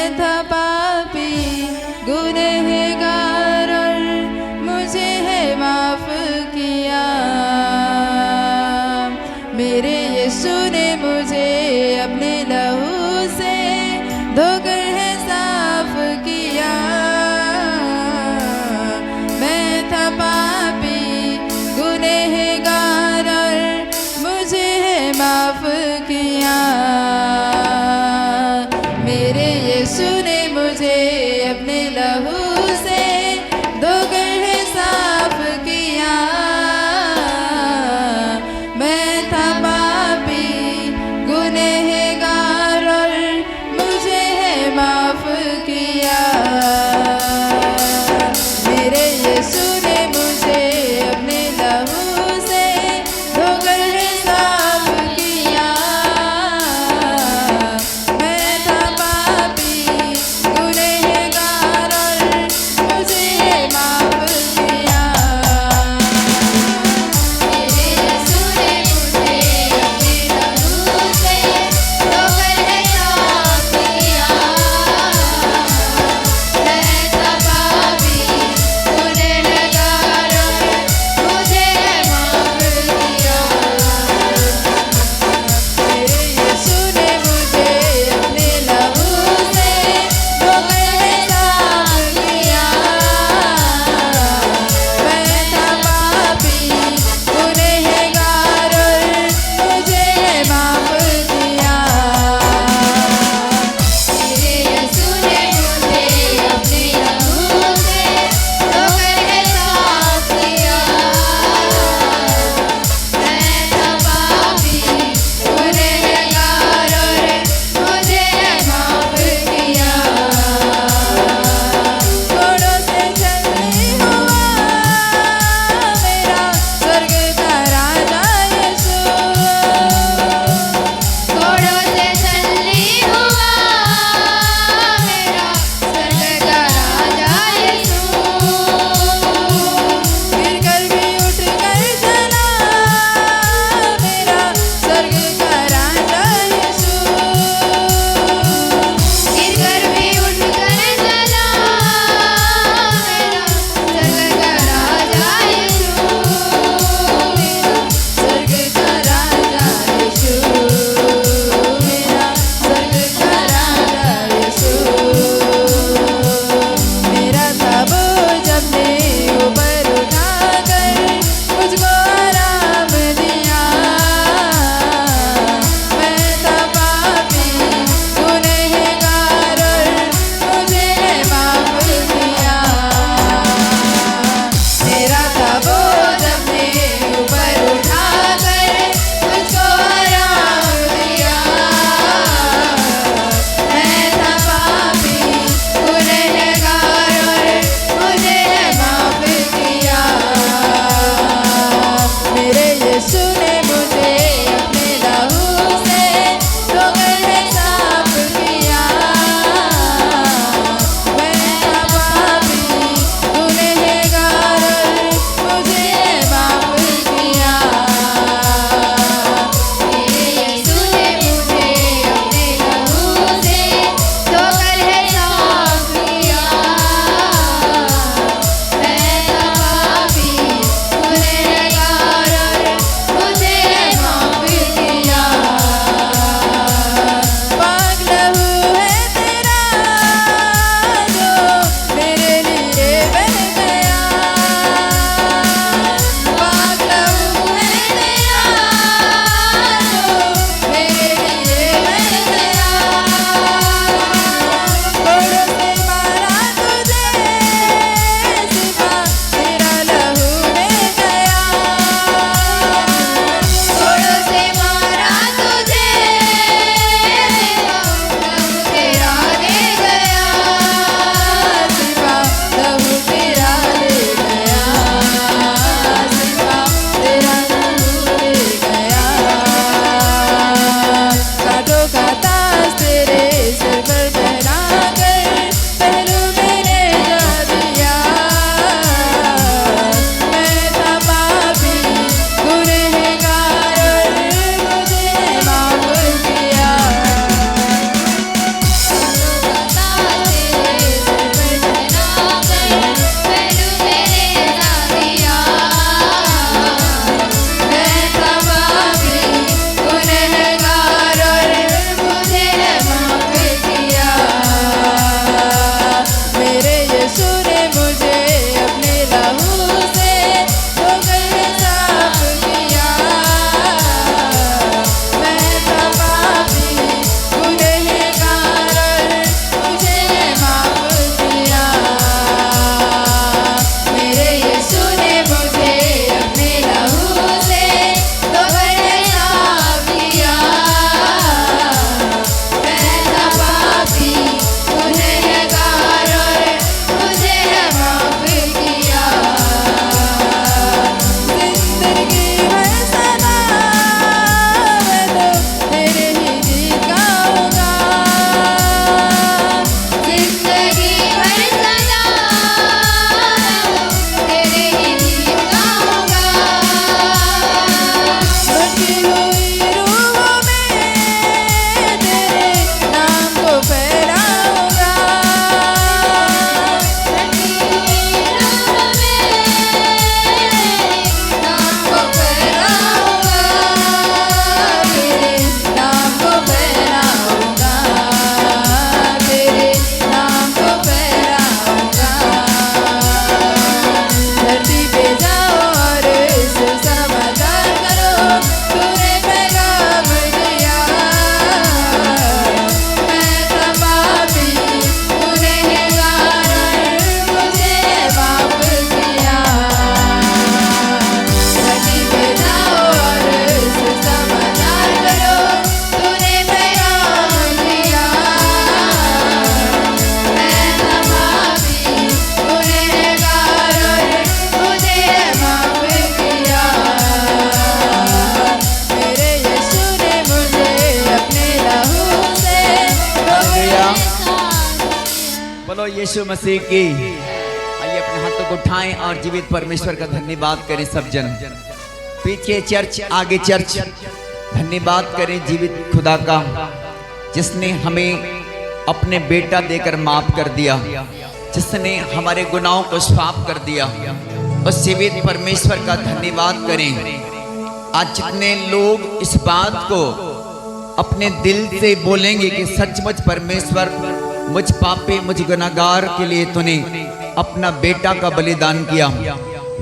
मैं था पापी गुनहगार और मुझे है माफ किया। मेरे यीशु ने मुझे अपने लहू से धोकर है साफ किया। मैं था पापी गुनहगार और मुझे है माफ किया। मेरे यीशु ने मुझे बोलो यीशु मसीह की। आइए अपने हाथों को उठाएं और जीवित परमेश्वर का धन्यवाद करें सब जन। पीछे चर्च, आगे चर्च, धन्यवाद करें जीवित खुदा का, जिसने हमें अपने बेटा देकर माफ कर दिया, जिसने हमारे गुनाहों को साफ कर दिया। उस जीवित परमेश्वर का धन्यवाद करें। आज जितने लोग इस बात को अपने दिल से बोलेंगे कि सचमुच परमेश्वर मुझ पापी, मुझ गुनाहगार के लिए तूने अपना बेटा का बलिदान किया,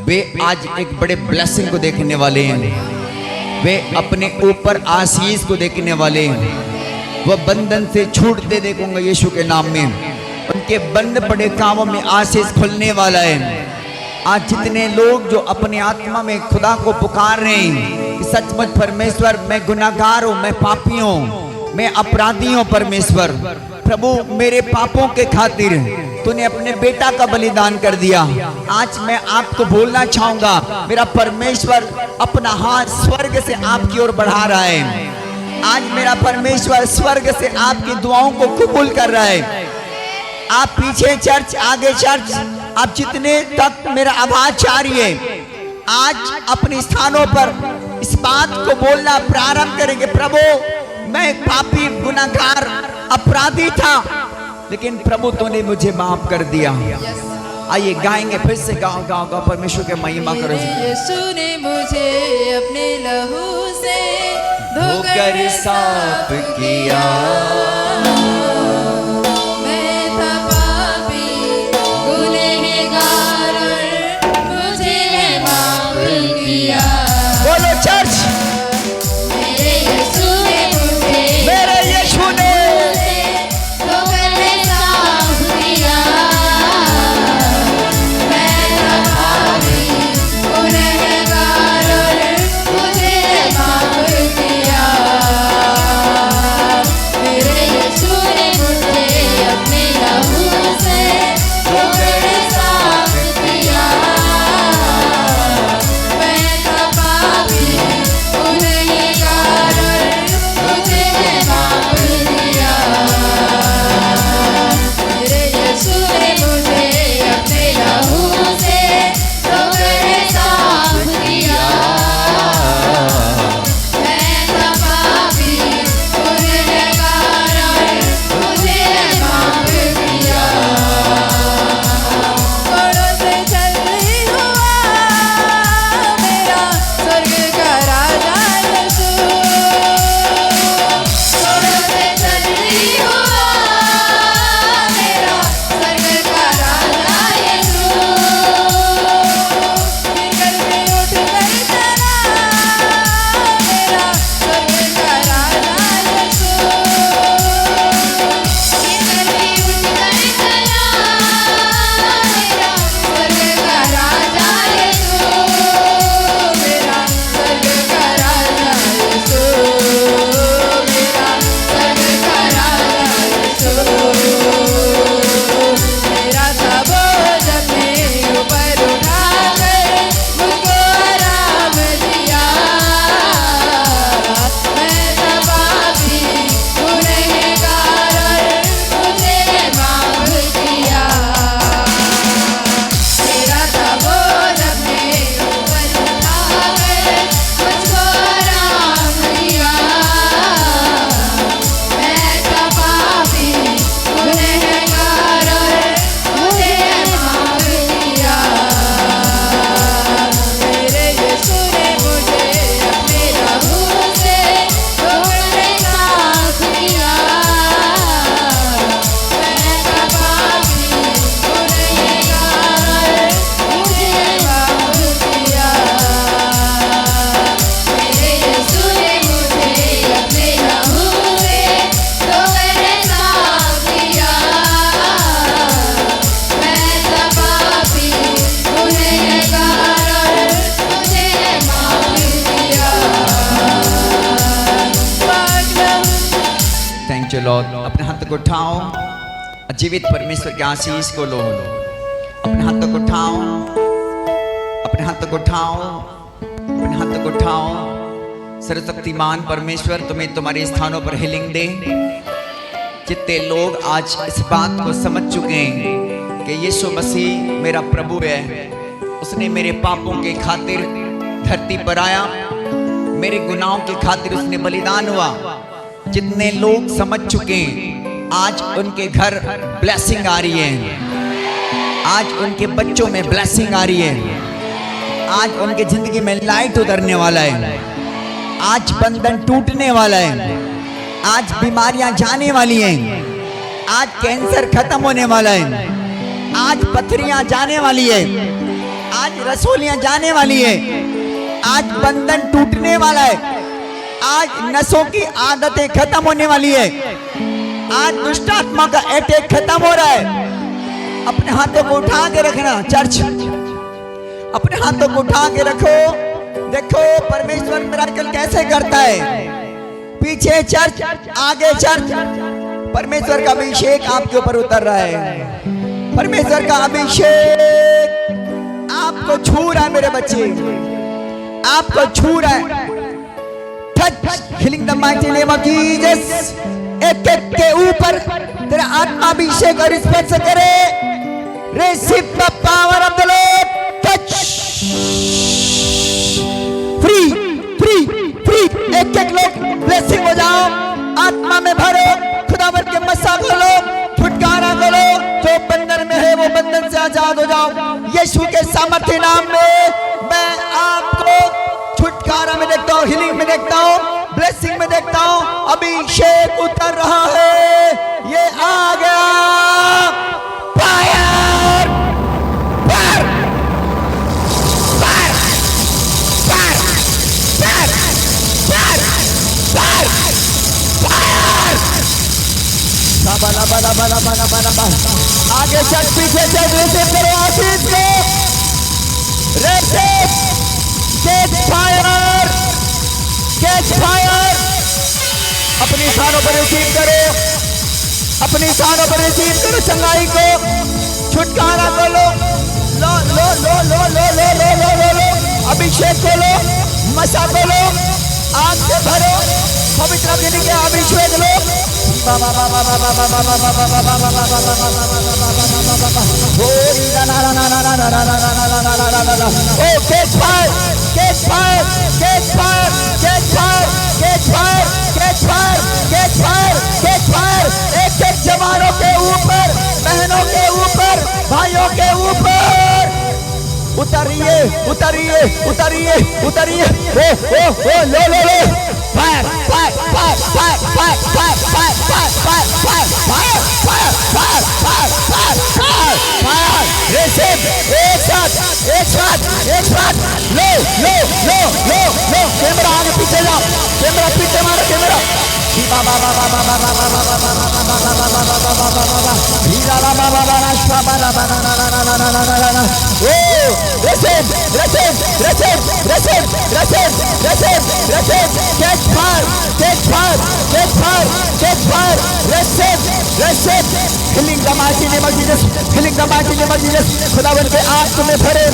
वे आज एक बड़े ब्लेसिंग को देखने वाले हैं। वे अपने ऊपर आशीष को देखने वाले हैं। वह बंधन से छूटते देखूंगा यीशु के नाम में। उनके बंद पड़े कामों में आशीष खुलने वाला है। आज जितने लोग जो अपनी आत्मा में खुदा को पुकार रहे हैं कि सचमुच परमेश्वर मैं गुनाहगार हूँ, मैं पापी हूँ, मैं अपराधी हूँ, परमेश्वर प्रभु मेरे पापों के खातिर तूने अपने बेटा का बलिदान कर दिया। आज मैं आपको बोलना चाहूंगा, मेरा परमेश्वर अपना हाथ स्वर्ग से आपकी ओर बढ़ा रहा है। आज मेरा परमेश्वर स्वर्ग से आपकी दुआओं को कबूल कर रहा है। आप पीछे चर्च, आगे चर्च, आप जितने तक मेरा आवाज आ रही है, आज अपने स्थानों पर इस बात को बोलना प्रारंभ करेंगे, प्रभु मैं एक पापी, गुनाहगार, अपराधी था, लेकिन प्रभु तूने मुझे माफ कर दिया। आइए गाएंगे, फिर से गाओ गाओ गाओ, परमेश्वर के महिमा करो। यीशु ने मुझे अपने लहू से धोकर साफ किया। बोलो चर्च, मेरे यीशु ने मुझे, मेरे यीशु ने धोकर साफ किया। मैं था पापी, गुनहगार और मुझे माफ किया। मेरे यीशु ने मुझे अपने लहू से धोकर साफ किया। चलो अपने हाथ को उठाओ, जीवित परमेश्वर के आशीष को लो। अपने हाथ को उठाओ, अपने हाथ को उठाओ, अपने हाथ को उठाओ। सर्वशक्तिमान परमेश्वर तुम्हें तुम्हारे स्थानों पर हीलिंग दे, जितने लोग आज इस बात को समझ चुके हैं कि यीशु मसीह मेरा प्रभु है, उसने मेरे पापों के खातिर धरती पर आया, मेरे गुनाहों के खातिर उसने बलिदान हुआ। जितने लोग समझ चुके हैं आज उनके घर ब्लेसिंग आ रही है, आज उनके बच्चों में ब्लेसिंग आ रही है, आज उनके जिंदगी में लाइट उतरने वाला है, आज बंधन टूटने वाला है, आज बीमारियां जाने वाली हैं, आज कैंसर खत्म होने वाला है, आज पथरियां जाने वाली है, आज रसोलियां जाने वाली है, आज बंधन टूटने वाला है, आज नशों की आदतें खत्म होने वाली है, आज दुष्ट आत्मा का अटैक खत्म हो रहा है। अपने हाथों को उठा के रखना चर्च, अपने हाथों को उठा के रखो। देखो परमेश्वर मिराकल कैसे करता है। पीछे चर्च, आगे चर्च। परमेश्वर का अभिषेक आपके ऊपर उतर रहा है। परमेश्वर का अभिषेक आपको छू रहा है मेरे बच्चे, आपको छू रहा है। Touch healing the mighty name of Jesus. एक एक के ऊपर तेरा आत्मा अभिषेक और स्पर्श करे। Receive the power of the Lord. Touch free free free. एक एक लोग ब्लेसिंग हो जाओ, आत्मा में भरो, खुदावंत के मसा खोलो, छुटकारा करो। जो बंधन में है वो बंधन से आजाद हो जाओ। यीशु के सामर्थ्य नाम में मैं आपको छुटकारा में देखता हूँ, हीलिंग में देखता हूँ, ब्लेसिंग में देखता हूँ। अभिषेक उतर रहा है, ये आ गया। Fire fire fire fire fire fire fire fire. बना बना बना बना बना बना। आगे चल, पीछे चल, रिसीव करो आशीष को। Receive, catch fire, catch fire. अपनी सांसों पर रिसीव करो, अपनी सांसों पर रिसीव करो चंगाई को, छुटकारा को लो। लो लो लो लो लो लो लो लो लो लो। अभिषेक को लो, मसा को लो, आग से भरो, पवित्र अग्नि के अभिषेक लो। बाबा बाबा बाबा बाबा बाबा बाबा बाबा बाबा। ओ catch fire, catch fire, catch fire, catch fire, catch fire, catch fire, catch fire, catch fire. एक एक जवानों के ऊपर, बहनों के ऊपर, भाइयों के ऊपर उतरिए उतरिए उतरिए उतरिए। ओ लो लो लो। Fire fire fire fire fire fire fire fire fire fire fire fire fire fire fire fire. Receive, एक साथ एक साथ एक साथ। लो लो लो लो लो। कैमरा आगे पीछे जाओ, कैमरा पीछे मारो, कैमरा। बाबा बाबा बाबा बाबा बाबा बाबा बाबा बाबा बाबा हीरा बाबा बाबा शाबा बाबा ना ना ना ना ना ना ना। ओ receive receive receive receive receive receive receive. Catch fire, catch fire, catch fire, catch fire. Receive receive. Healing the mighty name of Jesus, healing the mighty name of Jesus. खुदावन के आग तुम्हें भरे,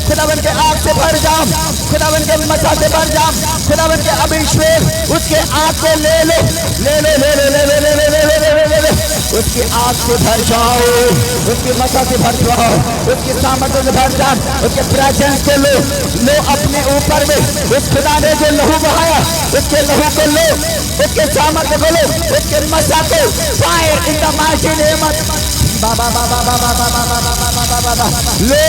खुदावन के आग से भर जाओ, खुदावन के मसा से भर जाओ, खुदावन के अभिषेक उसके आग को ले लो, ले ले ले ले ले ले ले ले ले ले ले ले ले। उसकी आग से भर जाओ, उसकी मसा से भर जाओ, उसकी सामर्थ्य से भर जाओ, उसके प्रेजेंस को लो, लो अपने ऊपर में। उस खुदा ने जो लहू बहाया उसके लहू को लो, उसके सामर्थ्य को लो, उसके मसा को। Fire in the mighty name of बाबा बाबा बाबा बाबा बाबा बाबा। ले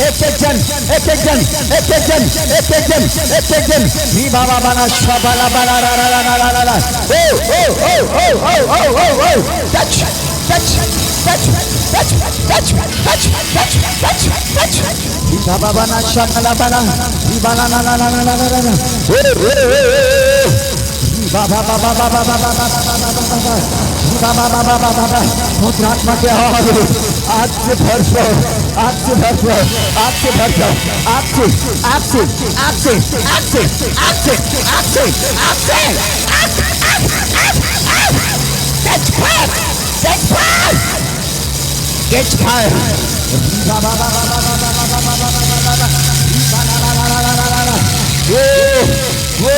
एक एक जन, एक एक जन, एक एक जन, एक एक जन, एक एक जन। नी बाबा बना शाबाला बना रा रा रा रा रा रा। ओ ओ ओ ओ ओ ओ ओ ओ। Touch touch touch touch touch touch touch touch touch. नी बाबा बना शाबाला बना, नी बाला ना ना ना ना ना ना ना। ओ ओ ओ बाबा बाबा बाबा बाबा बाबा बाबा बाबा बाबा। पुत्र आत्मा के हाथ आज से भर जाओ, आज से भर जाओ, आज से भर जाओ, आज से आज से आज से आज से आज से आज से आज से। Catch fire, catch fire, catch fire. बाबा बाबा बाबा बाबा बाबा बाबा बाबा। वो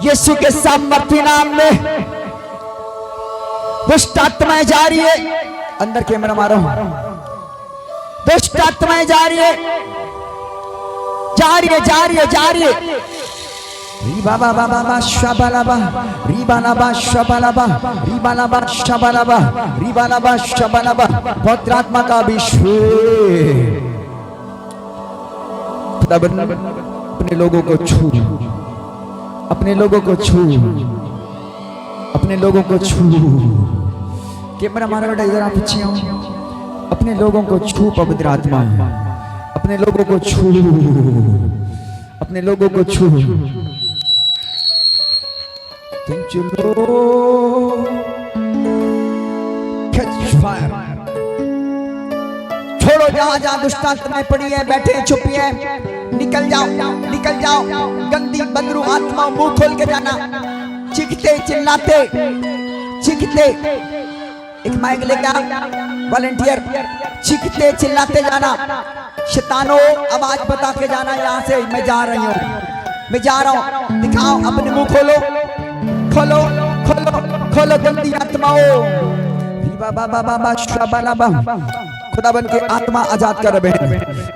यीशु के सामर्थ्य नाम में दुष्ट आत्माएं जा रही है। अंदर कैमरा मारो। दुष्ट आत्माएं जा रही है, जा रही है, जा रही है, जा रही है। रिबाबा बाबा शबालाबा रिबालाबा शबालाबा रिबालाबा शबालाबा रिबालाबा शबालाबा पवित्र आत्मा का अभिषेक अपने लोगों को छू, अपने लोगों को छू, अपने लोगों को छू। कैमरा मारा बेटा, इधर आप पीछे आओ। अपने लोगों को छू पवित्र आत्मा, अपने लोगों को छू, अपने लोगों को छू। तुम चलो कैच फायर, छोड़ो जहां जहां दुष्ट आत्माएं पड़ी है, बैठे हैं, छुपी है, निकल जाओ, निकल जाओ। गंदी बदरू आत्मा मुंह खोल के जाना, चीखते चिल्लाते चीखते, एक माइक लेकर वॉलंटियर, चीखते चिल्लाते जाना। शैतानो आवाज बता के जाना, यहाँ से मैं जा रही हूँ, मैं जा रहा हूँ। दिखाओ, अपने मुंह खोलो, खोलो, खोलो, खोलो गंदी आत्माओं। बाबा बाबा बाबा खुदाबंद के आत्मा आजाद कर बहन,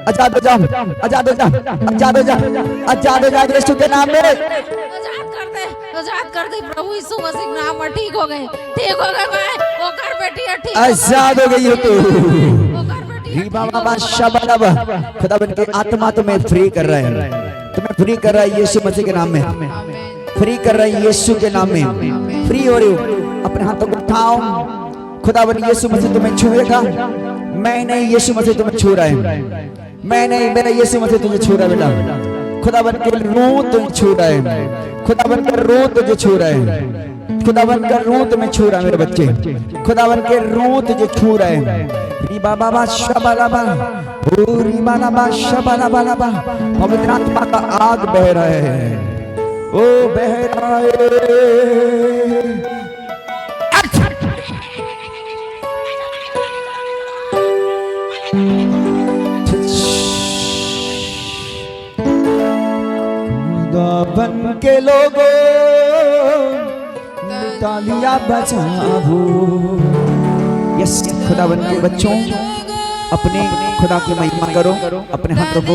आजाद हो जाओ, आजाद हो जाओ, आजाद हो जाओ, आजाद हो जाओ यीशु के नाम में। आजाद कर दे प्रभु यीशु मसीह के नाम में। ठीक हो गए, ठीक हो गए भाई, वो कर बेटी है, ठीक आजाद हो गई हो तू। वो कर बेटी है, बाबा शबालाबा खुदाबंद के आत्मा तुम्हें फ्री कर रहा है, तुम्हें फ्री कर रहा है यीशु मसीह के नाम में, फ्री कर रहा है यीशु के नाम में। फ्री हो रही हो, अपने हाथों को उठाओ। खुदाबंद यीशु मसीह तुम्हें छुएगा। मैं नहीं, यीशु मसीह तुम्हें छू रहा है। मैं नहीं, मेरा यीशु मसीह तुझे छू रहा है बेटा। खुदाबंद के रूह तुझे छू रहा है, खुदाबंद का रूह तुझे छू रहा है, खुदाबंद का रूह तुम्हें छू रहा है मेरे बच्चे, खुदाबंद के रूह तुझे छू रहा है। रीबा बाबा शबालाबा, ओ रीबा बाबा शबालाबा, पवित्र आत्मा का आग बह रहा है, ओ बह रहा है। खुदाबंद के लोगों तालियां बजाओ। यस, खुदाबंद के बच्चों अपने खुदा की महिमा करो, अपने हाथों को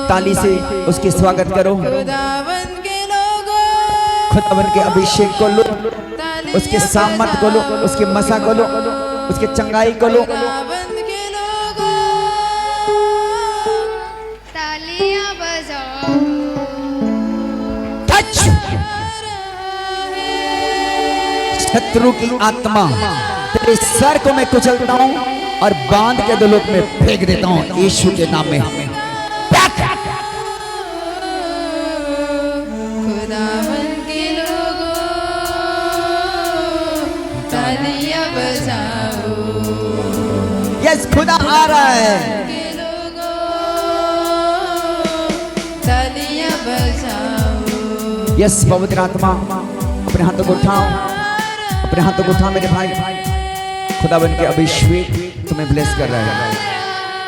ताली से उसके स्वागत करो। खुदाबंद के अभिषेक को लो, उसके सामर्थ को लो, उसके मसा को लो, उसके चंगाई को लो। शत्रु की आत्मा तेरे सर को मैं कुचलता हूं और बांध के दोलोक में फेंक देता हूं यीशु के नाम में। खुदावन के लोगों तालियां बजाओ। यस, खुदा आ रहा है। तालियां बजाओ। यस, पवित्र आत्मा अपने हाथों को उठाओ, अपने हाथों को उठा मेरे भाई। खुदाबंद के अभिषेक तुम्हें ब्लेस कर रहा है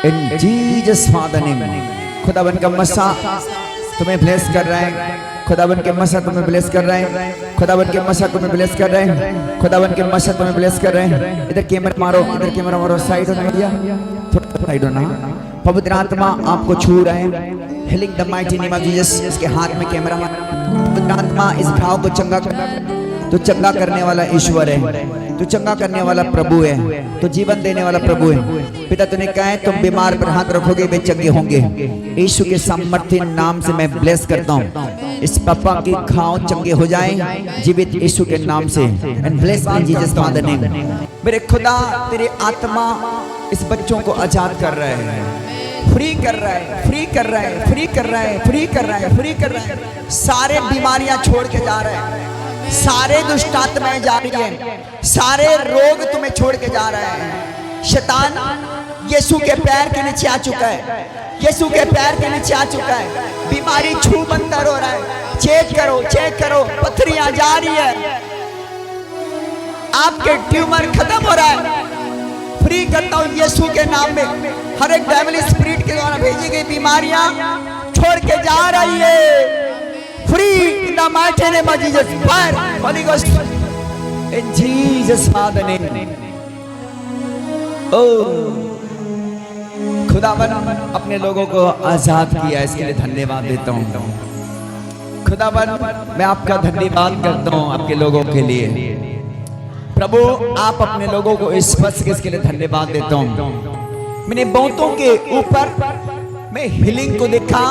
इन जीसस फादर नेम। खुदाबंद का मसा तुम्हें ब्लेस कर रहा है, खुदाबंद के मसा तुम्हें ब्लेस कर रहा है, खुदाबंद के मसा तुम्हें ब्लेस कर रहे हैं, खुदाबंद के मसा तुम्हें ब्लेस कर रहे हैं। इधर कैमरा मारो, इधर कैमरा मारो, साइड होना भैया, थोड़ा साइड होना। पवित्र आत्मा आपको छू रहे हैं। Healing the mighty name of Jesus. इसके हाथ में कैमरा मारो। पवित्र आत्मा इस घाव को चंगा कर, तो चंगा करने वाला ईश्वर है, तो चंगा करने वाला प्रभु है, तो जीवन देने वाला प्रभु है। पिता तूने कहा है तुम बीमार पर हाथ रखोगे वे चंगे होंगे। यीशु के सामर्थ्य नाम से मैं ब्लेस करता हूँ, इस पापा की घाव चंगे हो जाएं जीवित यीशु के नाम से। And bless in Jesus father name. मेरे खुदा तेरे आत्मा इस बच्चों को आजाद कर रहा है, फ्री कर रहा है, फ्री कर रहा है, फ्री कर रहा है, फ्री कर रहा है, फ्री कर रहा है। सारे बीमारियां छोड़ के जा रहे हैं, सारे दुष्ट आत्माएं जा रही हैं, सारे रोग तुम्हें छोड़ के जा रहे हैं। शैतान यीशु के पैर के नीचे आ चुका है, यीशु के पैर के नीचे आ चुका है। बीमारी छू मंतर हो रहा है। चेक करो, चेक करो, पथरियां जा रही है, आपके ट्यूमर खत्म हो रहा है। फ्री करता हूं यीशु के नाम में। हर एक डेविल स्पिरिट के द्वारा भेजी गई बीमारियां छोड़ के जा रही है। free in the mighty name of Jesus. Fire, Holy Ghost, in Jesus' Father name. Oh, खुदावन अपने लोगों को आजाद किया, इसके लिए धन्यवाद देता हूँ। खुदावन मैं आपका धन्यवाद करता हूँ आपके लोगों के लिए। प्रभु आप अपने लोगों को स्पर्श के इसके लिए धन्यवाद देता हूँ। मैंने बहुतों के ऊपर मैं हीलिंग को देखा,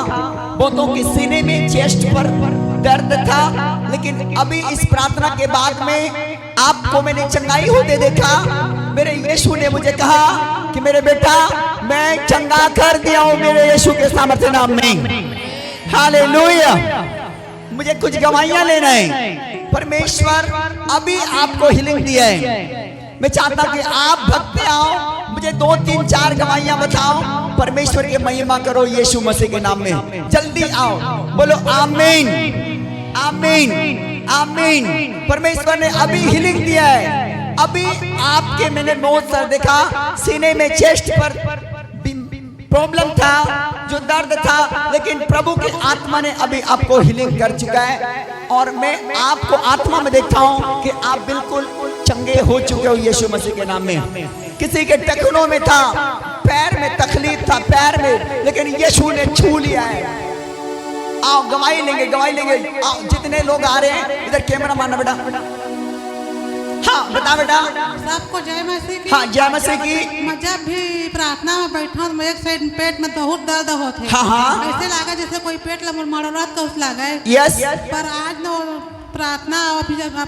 बहुतों के सीने में चेस्ट पर दर्द था, लेकिन अभी इस प्रार्थना के बाद में आपको मैंने चंगाई होते देखा। मेरे यीशु ने मुझे कहा कि मेरे बेटा मैं चंगा कर दिया हूं मेरे यीशु के सामर्थ्य नाम में। हालेलुया। मुझे कुछ गवाहियां लेना है, परमेश्वर अभी आपको हीलिंग दिया है। मैं चाहता हूं कि आप भक्त आओ, मुझे 2 3 4 गवाहियां बताओ, परमेश्वर की महिमा करो यीशु मसीह के नाम में। जल्दी आओ, बोलो आमीन आमीन आमीन। परमेश्वर ने अभी हीलिंग दिया है। अभी आपके मैंने नोट सर देखा, सीने में चेस्ट पर प्रॉब्लम था, जो दर्द था, लेकिन प्रभु की आत्मा ने अभी आपको हीलिंग कर चुका है। और मैं आपको आत्मा में देखता हूं कि आप बिल्कुल चंगे हो चुके हो यीशु मसीह के नाम में। किसी के टखनों में था, पैर में तकलीफ था, पैर में, लेकिन यीशु ने छू लिया है। आओ गवाही लेंगे, गवाही लेंगे। आओ जितने लोग आ रहे हैं इधर कैमरा मारना बेटा। हाँ बता बेटा। सबको जय मसीह की। हाँ जय मसीह की। मैं जब भी प्रार्थना में बैठा हूँ, एक साइड पेट में बहुत दर्द होता है। हाँ। ऐसे लगा जैसे कोई पेट मरमरात का उस लगा है। यस। पर आज न प्रार्थना और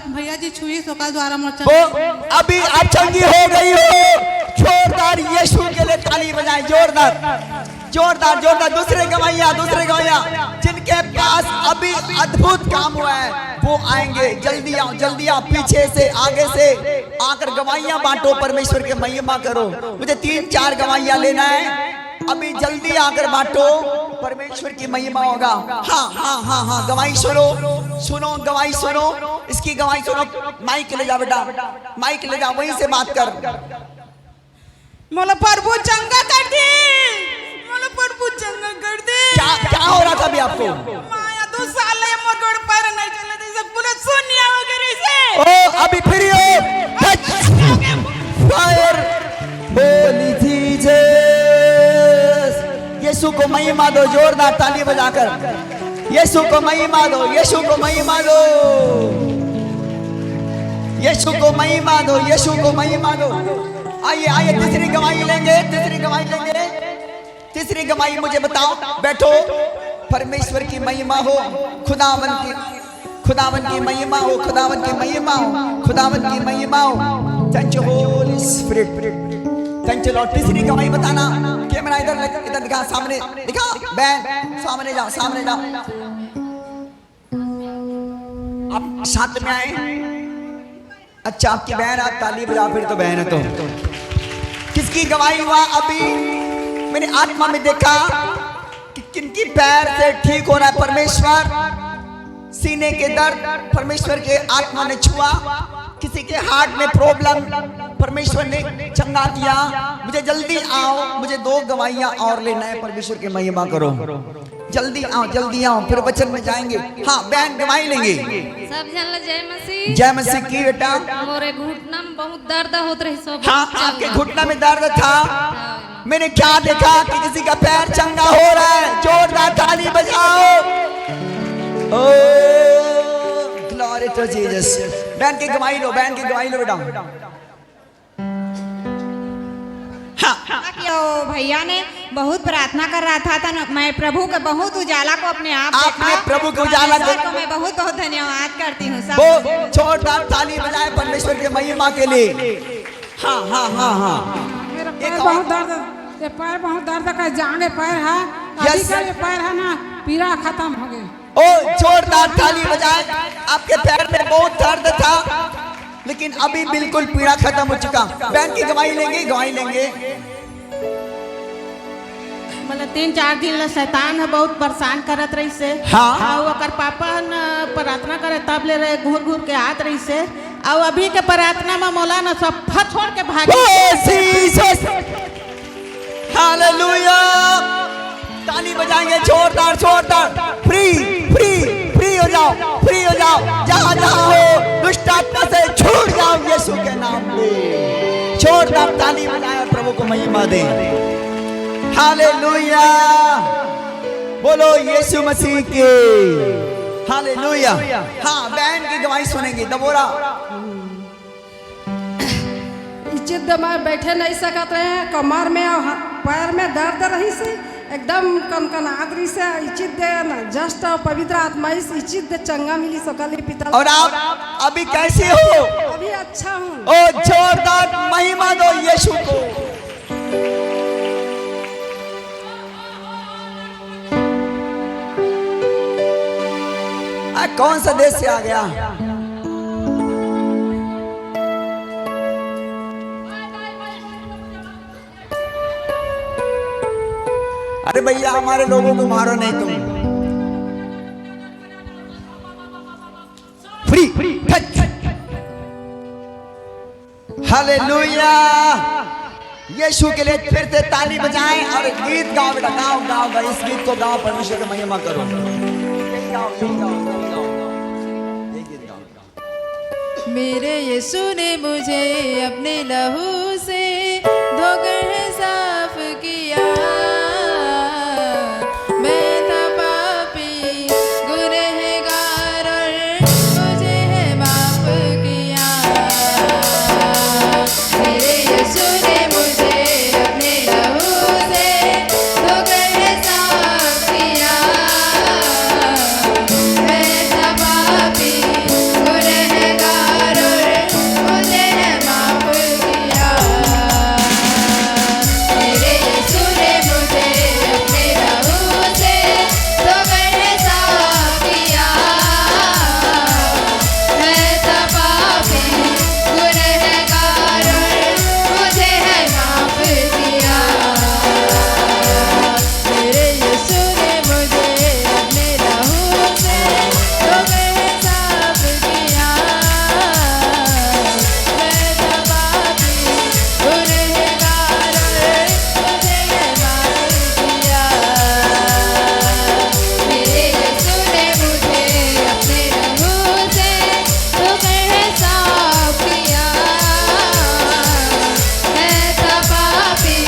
भैया जी छुई सोका द्वारा वो अभी आप चंगी हो गई हो। जोरदार यीशु के लिए ताली बजाएं, जोरदार जोरदार जोरदार। दूसरे गवाहियां जिनके पास अभी अद्भुत काम हुआ है वो आएंगे। जल्दी आओ, जल्दी आओ, पीछे से आगे से आकर गवाहियां बांटो, परमेश्वर के महिमा करो। मुझे 3 4 गवाहियां लेना है, अभी जल्दी आकर बांटो, परमेश्वर की महिमा होगा। हाँ हाँ हाँ हाँ, गवाही सुनो सुनो, गवाही सुनो, इसकी गवाही सुनो। माइक ले जा बेटा, माइक ले जा, वहीं से बात कर। मोला प्रभु चंगा कर दे, मोला प्रभु चंगा कर दे। क्या हो रहा था अभी आपको? माया 2 साल ले मोर गोड़ पैर नहीं चले थे, सब पूरा शून्य हो गए से। ओ अभी फ्री हो। Fire Holi Jesus. यीशु को महिमा दो, जोरदार ताली बजाकर। यीशु को महिमा दो, यीशु को महिमा दो, यीशु को महिमा दो, यीशु को महिमा दो। आइए आइए, तीसरी गवाही लेंगे, तीसरी गवाही लेंगे। तीसरी गवाही मुझे बताओ, बैठो। परमेश्वर की महिमा हो, खुदावन की महिमा हो, खुदावन की महिमा हो, खुदावन की महिमा हो। Thank you Holi spirit, thank you Lord. तीसरी गवाही बताना। कैमरा इधर दिखा, सामने दिखा, बैन सामने जाओ, सामने जाओ। आप साथ में आए। अच्छा आपकी बहन, आप ताली बजा, फिर तो बहन है। तो किसकी गवाही हुआ? अभी मैंने आत्मा में देखा कि किनकी पैर से ठीक हो रहा है। परमेश्वर सीने के दर्द परमेश्वर के आत्मा ने छुआ। किसी के हार्ट में प्रॉब्लम परमेश्वर ने चंगा किया। मुझे जल्दी आओ, मुझे 2 गवाहियां और लेना है। परमेश्वर की महिमा करो, जल्दी आओ, फिर वचन में जाएंगे। हाँ बहन गवाही लेंगे। सब जन ला जय मसीह। जय मसीह की बेटा। मोरे घुटना में बहुत दर्द होत रही सो। हाँ आपके घुटना में दर्द था। मैंने क्या देखा कि किसी का पैर चंगा हो रहा है। जोरदार ताली बजाओ। Glory to Jesus. बहन की गवाही लो, बहन की गवाही लो बेटा। भैया ने बहुत प्रार्थना कर रहा था मैं प्रभु के बहुत उजाला को अपने आप आपने प्रभु के उजाला को मैं बहुत बहुत धन्यवाद करती हूँ। वो जोरदार ताली बजाए परमेश्वर के महिमा के लिए। हाँ हाँ हाँ हाँ। मेरा पैर बहुत दर्द, ये पैर बहुत दर्द का जाने पैर है। अभी का ये पैर है ना, पीड़ा खत्म हो गई। ओ जोरदार ताली बजाए। आपके पैर में बहुत दर्द था, लेकिन अभी बिल्कुल पीड़ा खत्म हो चुका। बहन की गवाही लेंगे, गवाही लेंगे। मतलब 3 4 दिन ला शैतान है बहुत परेशान करत रही से। हाँ। और ओकर पापा न प्रार्थना करे तब ले रहे घूर घूर के आत रही से। और अभी के प्रार्थना में मौला न सब छोड़ के भाग। हालेलुया। ताली बजाएंगे जोरदार जोरदार। फ्री फ्री फ्री हो जाओ, जहां जहां हो दुष्ट आत्मा से छूट जाओ यीशु के नाम में। जोरदार ताली बजाएं और प्रभु को महिमा दें। हालेलुया, बोलो यीशु मसीह की हालेलुया। हाँ, बहन की गवाही सुनेंगी दबोरा। इज्जत में बैठे नहीं सकते हैं, कमर में और पैर में दर्द रही से एकदम कनकनाहट रही से इज्जत दे ना जस्ट पवित्र आत्मा इस इज्जत दे चंगा मिली सकल पिता। और आप अभी कैसे हो? अभी अच्छा हूँ। ओ जोरदार महिमा दो यीशु को। कौन सा देश से आ गया? अरे भैया हमारे लोगों को मारो नहीं तुम। Free hallelujah. यीशु के लिए फिर से ताली बजाएं और गीत गाओ बेटा, गाओ गाओ गाओ, इस गीत को गाओ, परमेश्वर की महिमा करो। गाओ गाओ गाओ, ये गीत गाओ। मेरे यीशु ने मुझे अपने लहू से धोकर साफ किया। मैं था पापी गुनहगार और मुझे है माफ किया। मेरे यीशु ने मुझे अपने लहू से धोकर साफ किया। मैं था पापी गुनहगार और मुझे है माफ किया। मेरे यीशु ने मुझे अपने लहू से धोकर साफ किया। मैं था पापी गुनहगार और मुझे है माफ किया। मेरे यीशु ने मुझे अपने लहू से धोकर साफ किया। मैं था पापी गुनहगार और मुझे है माफ किया। मेरे यीशु ने मुझे अपने लहू से धोकर साफ किया। मैं था पापी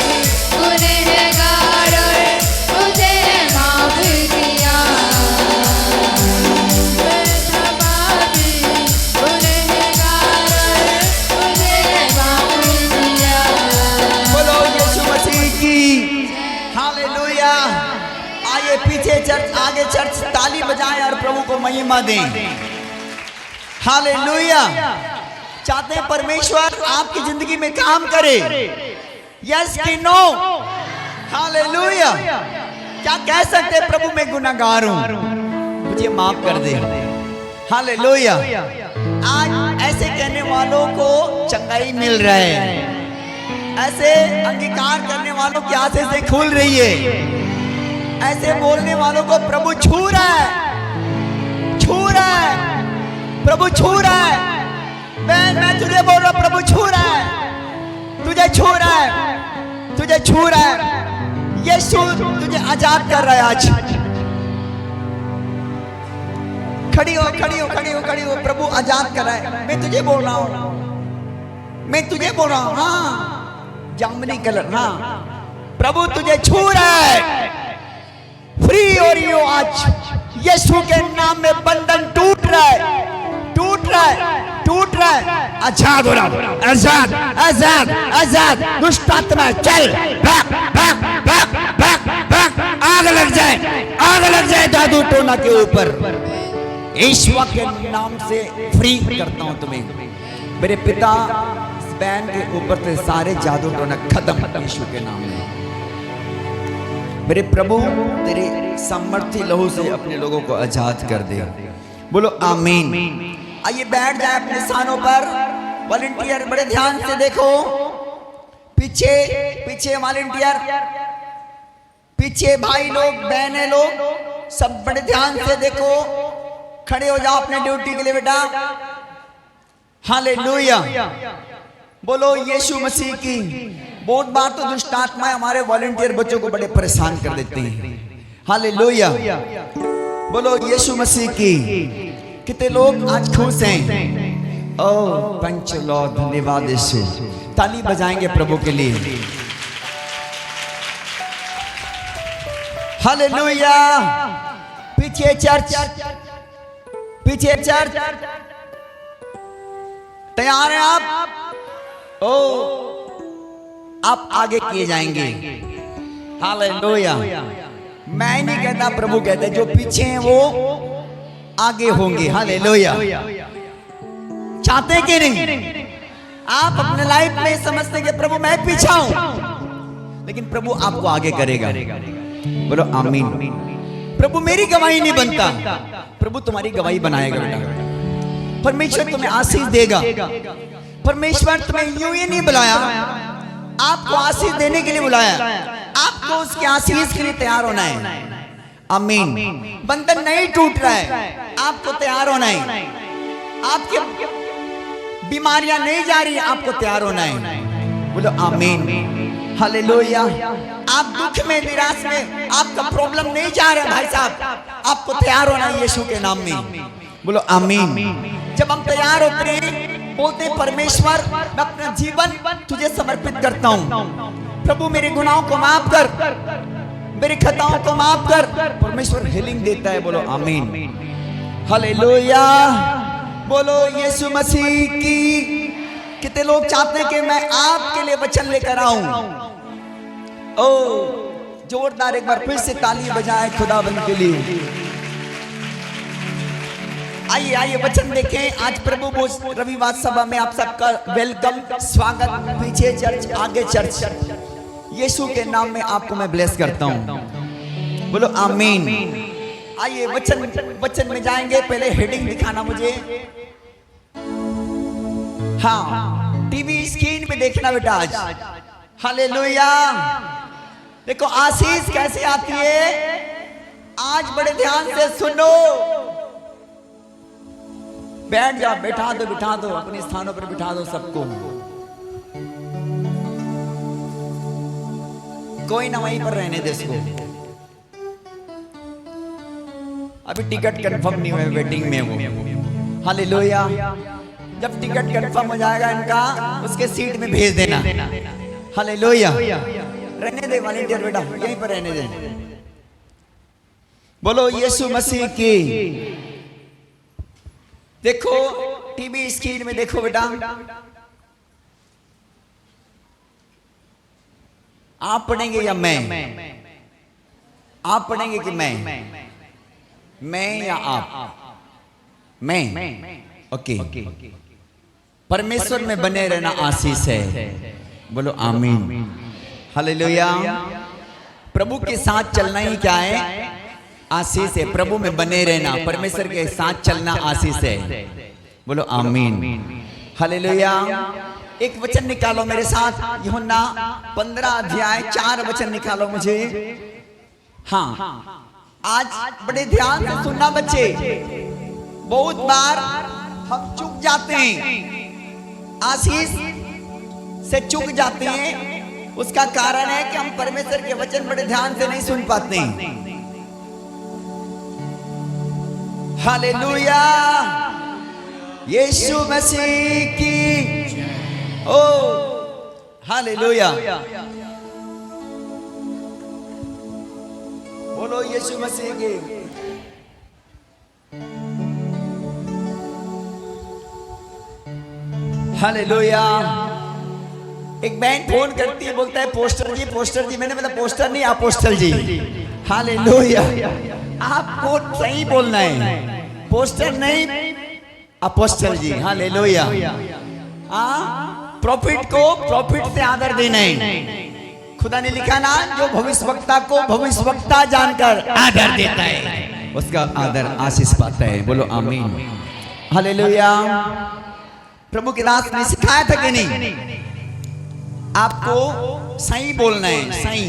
गुनहगार और मुझे है माफ किया। मैं था पापी गुनहगार और मुझे है माफ किया। बोलो यीशु मसीह की हालेलुया। आइए पीछे चर्च, आगे चर्च, ताली बजाएं और प्रभु को महिमा दें। हालेलुया। चाहते हैं परमेश्वर आपकी जिंदगी में काम करे? यस कि नो? हालेलुया। क्या कह सकते हैं? प्रभु मैं गुनाहगार हूं, मुझे माफ कर दे। हालेलुया। आज ऐसे कहने वालों को चंगाई मिल रहा है, ऐसे अंगीकार करने वालों की आंखें से खुल रही है, ऐसे बोलने वालों को प्रभु छू रहा है, छू रहा है, प्रभु छू रहा है। मैं तुझे बोल रहा हूं, प्रभु छू रहा है, तुझे छू रहा है, तुझे छू रहा है। यीशु तुझे आजाद कर रहा है आज। खड़ी हो, खड़ी हो, खड़ी हो, खड़ी हो। प्रभु आजाद कर रहा है। मैं तुझे बोल रहा हूं, मैं तुझे बोल रहा हूं। हाँ, जामुनी कलर, हाँ, प्रभु तुझे छू रहा है। फ्री हो रही हो आज। यीशु के नाम में बंधन टूट रहा है, टूट रहा है, टूट रहा है। आजाद हो रहा, आजाद, आजाद, आजाद। दुष्ट आत्मा चल, भाग, भाग, भाग, भाग, भाग। आग लग जाए, आग लग जाए जादू टोना के ऊपर। ईश्वर के नाम से फ्री करता हूं तुम्हें। मेरे पिता, इस बैन के ऊपर से सारे जादू टोना खत्म यीशु के नाम में। मेरे प्रभु तेरे सामर्थ्य लहू से अपने लोगों को आजाद कर दे। बोलो आमीन। आइए बैठ जाए अपने स्थानों पर। वॉलंटियर बड़े ध्यान से देखो, पीछे पीछे वॉलंटियर, पीछे भाई लोग, बहनें लोग, सब बड़े ध्यान से देखो। खड़े हो जाओ अपने ड्यूटी के लिए बेटा। हालेलुया। बोलो यीशु मसीह की। बहुत बार तो दुष्ट आत्माएं हमारे वॉलंटियर बच्चों को बड़े परेशान कर देते हैं। हालेलुया। बोलो यीशु मसीह की। कितने लोग आज खुश हैं? ओ पंच लॉर्ड, धन्यवाद यीशु। ताली बजाएंगे प्रभु के लिए। हालेलुया। पीछे चर्च, पीछे चर्च, तैयार हैं आप? ओ आप आगे किए जाएंगे। हालेलुया। मैं नहीं कहता, प्रभु कहते जो पीछे हैं वो आगे होंगे। हालेलुया। चाहते हैं कि नहीं? आप अपने लाइफ में समझते हैं कि प्रभु मैं पीछा हूं, लेकिन प्रभु आपको आगे करेगा। बोलो आमीन। प्रभु मेरी गवाही नहीं बनता, प्रभु तुम्हारी गवाही बनाएगा बेटा। परमेश्वर तुम्हें आशीष देगा। परमेश्वर तुम्हें यूं ही नहीं बुलाया, आपको आशीष देने के लिए बुलाया। आपको उसके आशीष के लिए तैयार होना है। आमीन। बंधन नहीं टूट रहा है, आपको तैयार होना है। आपकी बीमारियां नहीं जा रही, आपको तैयार होना है। बोलो आमीन। हालेलुया। आप दुख में, निराश में, आपका प्रॉब्लम नहीं जा रहा भाई साहब, आपको तैयार होना है यीशु के नाम में। बोलो आमीन। जब हम तैयार होते हैं, बोलते हैं परमेश्वर मैं अपना जीवन तुझे समर्पित करता हूं। प्रभु मेरे गुनाहों को माफ कर, मेरे खताओं को माफ कर। परमेश्वर हीलिंग देता है। बोलो आमीन। हालेलुया। बोलो यीशु मसीह की। कितने लोग चाहते हैं कि मैं आपके लिए वचन लेकर आऊं? ओ जोरदार एक बार फिर से ताली बजाए खुदाबंद के लिए। आइए आइए वचन देखें। आज प्रभु भोज रविवार सभा में आप सबका वेलकम, स्वागत। पीछे चर्च, आगे चर्च। यीशु के नाम में आपको मैं ब्लेस करता हूं। बोलो आमीन। आइए वचन में जाएंगे। पहले हेडिंग दिखाना मुझे। हाँ, टीवी स्क्रीन पे देखना बेटा आज। हालेलुया। देखो आशीष कैसे आती है, आज बड़े ध्यान से सुनो। बैठ जाओ, बैठा दो, अपने स्थानों पर बिठा दो सबको। कोई ना वहीं पर रहने दे इसको। अभी टिकट कंफर्म नहीं हुआ, वेटिंग में वो। हालेलुया। जब टिकट कंफर्म हो जाएगा इनका, उसके सीट में भेज देना। हालेलुया। रहने दे वॉलंटियर बेटा, यहीं पर रहने दे। बोलो यीशु मसीह की। देखो टीवी स्क्रीन में देखो बेटा। आप पढ़ेंगे या मैं? आप पढ़ेंगे कि मैं या आप? मैं। ओके। परमेश्वर में बने रहना आशीष है। बोलो आमीन। हालेलुया। प्रभु के साथ चलना ही क्या है? आशीष है। प्रभु में बने रहना, परमेश्वर के साथ चलना आशीष है। बोलो आमीन। हालेलुया। एक वचन निकालो मेरे साथ, यूहन्ना 15 अध्याय 4 वचन निकालो मुझे। हाँ, आज बड़े ध्यान से सुनना बच्चे। बहुत बार हम चूक जाते हैं, आशीष से चूक जाते हैं। उसका कारण है कि हम परमेश्वर के वचन बड़े ध्यान से नहीं सुन पाते हैं। हालेलुया। यीशु मसीह की। ओ हालेलुया। बोलो यीशु मसीह की। हालेलुया। एक बहन फोन करती है, बोलता है पोस्टर जी। मैंने बोला पोस्टर नहीं, अपोस्टल जी। हालेलुया। आपको सही बोलना है, पोस्टर नहीं, अपोस्टल जी। हालेलुया। प्रॉफिट को प्रॉफिट से आदर देना है। खुदा ने लिखा ना, जो भविष्यवक्ता को भविष्यवक्ता जानकर आदर देता है, उसका आदर आशीष पाता है। बोलो आमीन। हालेलुया। प्रभु के दास ने सिखाया था कि नहीं? आपको सही बोलना है, सही।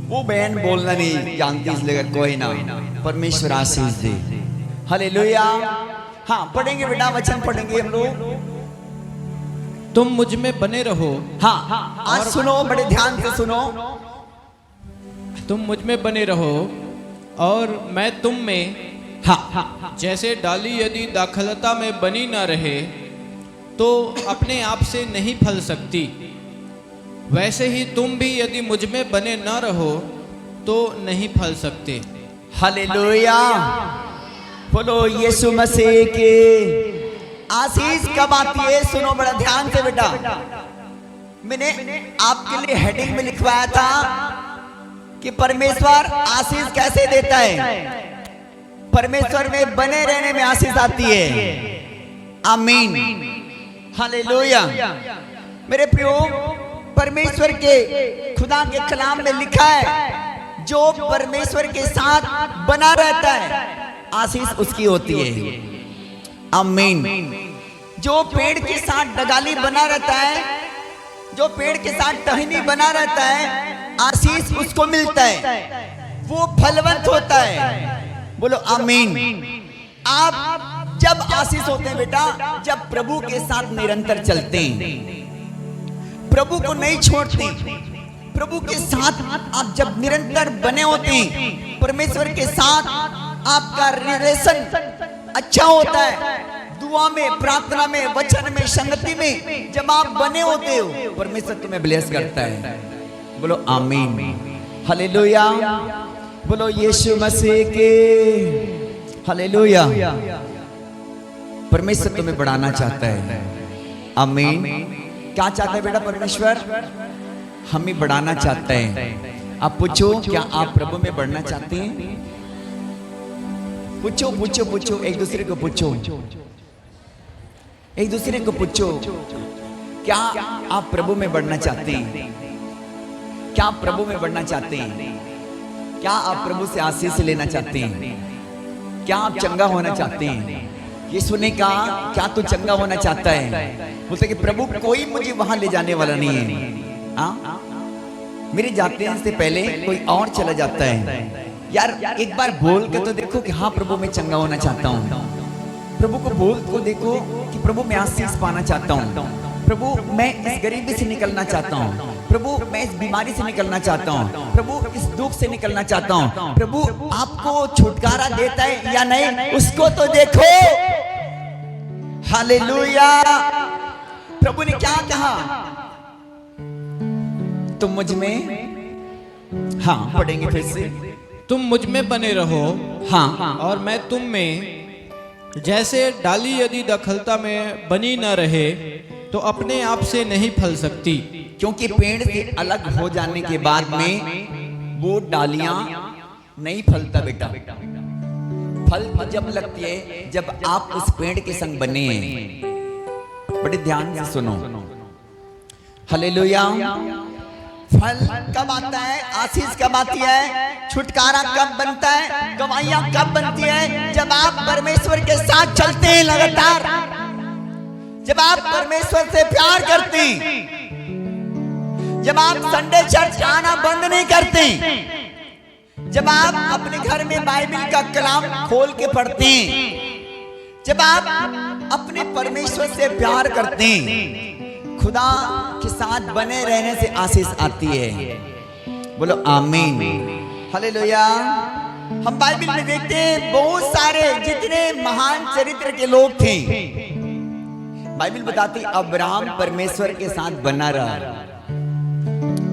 वो बहन बोलना नहीं जानती, इसलिए कोई ना, परमेश्वर आशीष दे। हालेलुया। हाँ, पढ़ेंगे बेटा, वचन पढ़ेंगे हम लोग। तुम मुझ में बने रहो। हाँ, आज सुनो, बड़े ध्यान से सुनो। तुम मुझ में बने रहो और मैं तुम में। हाँ, जैसे डाली यदि दाखलता में बनी न रहे तो अपने आप से नहीं फल सकती, वैसे ही तुम भी यदि मुझ में बने न रहो तो नहीं फल सकते। हालेलुया, बोलो यीशु मसीह के आशीष कब आती है? सुनो बड़ा ध्यान से बेटा, मैंने आपके लिए हेडिंग में लिखवाया था कि परमेश्वर आशीष कैसे देता है। परमेश्वर में बने रहने में आशीष आती है। आमीन, हालेलुया। मेरे प्रियो, परमेश्वर के खुदा के कलाम में लिखा है, जो परमेश्वर के साथ बना रहता है आशीष उसकी होती है। आमीन। जो पेड़ के साथ डगाली बना रहता है, जो पेड़ के साथ टहनी बना रहता है, आशीष उसको मिलता है, वो फलवंत होता है। बोलो आमीन। आप जब आशीष होते हैं बेटा, जब प्रभु के साथ निरंतर चलते हैं, प्रभु को नहीं छोड़ते, प्रभु के साथ आप जब निरंतर बने होते हैं, परमेश्वर के साथ आपका रिलेशन अच्छा होता है, दुआ में, प्रार्थना में, वचन में, संगति में जब आप बने होते हो, परमेश्वर तुम्हें ब्लेस करता है। बोलो आमीन, हालेलुया। बोलो यीशु मसीह के हालेलुया। परमेश्वर तुम्हें बढ़ाना चाहता है। आमीन। क्या चाहता है बेटा परमेश्वर? हम ही बढ़ाना चाहते हैं। आप पूछो, क्या आप प्रभु में बढ़ना चाहते हैं? पूछो पूछो पूछो, एक दूसरे को पूछो, एक दूसरे को पूछो, क्या आप प्रभु में बढ़ना चाहते हैं? क्या आप प्रभु में बढ़ना चाहते हैं? क्या आप प्रभु से आशीष लेना चाहते हैं? क्या आप चंगा होना चाहते हैं? यीशु ने कहा, क्या तू चंगा होना चाहता है? बोलते कि प्रभु कोई मुझे वहां ले जाने वाला नहीं है, मेरे जाते से पहले कोई और चला जाता है। यार एक बार बोल के तो देखो कि हाँ प्रभु मैं चंगा होना चाहता हूँ। प्रभु को बोल को देखो कि प्रभु मैं आशीष पाना चाहता हूँ, प्रभु मैं इस गरीबी से निकलना चाहता हूँ, प्रभु मैं इस बीमारी से निकलना चाहता हूँ, प्रभु इस दुख से निकलना चाहता हूँ। प्रभु आपको छुटकारा देता है या नहीं, उसको तो देखो। हालेलुया। प्रभु ने क्या कहा? तुम मुझ में, हाँ पढ़ेंगे फिर से, तुम मुझ में बने रहो, हाँ, और मैं तुम में। जैसे डाली यदि दखलता में बनी न रहे तो अपने आप से नहीं फल सकती, क्योंकि पेड़ से अलग हो जाने के बाद में वो डालियां नहीं फलता बेटा। फल जब लगती है जब आप उस पेड़ के संग बने हैं। बड़े ध्यान से सुनो, हालेलुया। फल कब आता है? आशीष कब आती है? छुटकारा कब बनता है? गवाहियां कब बनती है? जब आप परमेश्वर के साथ चलते हैं लगातार, जब आप परमेश्वर से प्यार करते हैं, जब आप संडे चर्च आना बंद नहीं करते, जब आप अपने घर में बाइबल का कलाम खोल के पढ़ते हैं, जब आप अपने परमेश्वर से प्यार करते हैं, खुदा के साथ बने रहने से आशीष आती है। बोलो आमीन, हालेलुया। हम बाइबल में देखते हैं बहुत सारे जितने महान चरित्र के लोग थे, बाइबल बताती अब्राहम परमेश्वर के साथ बना रहा,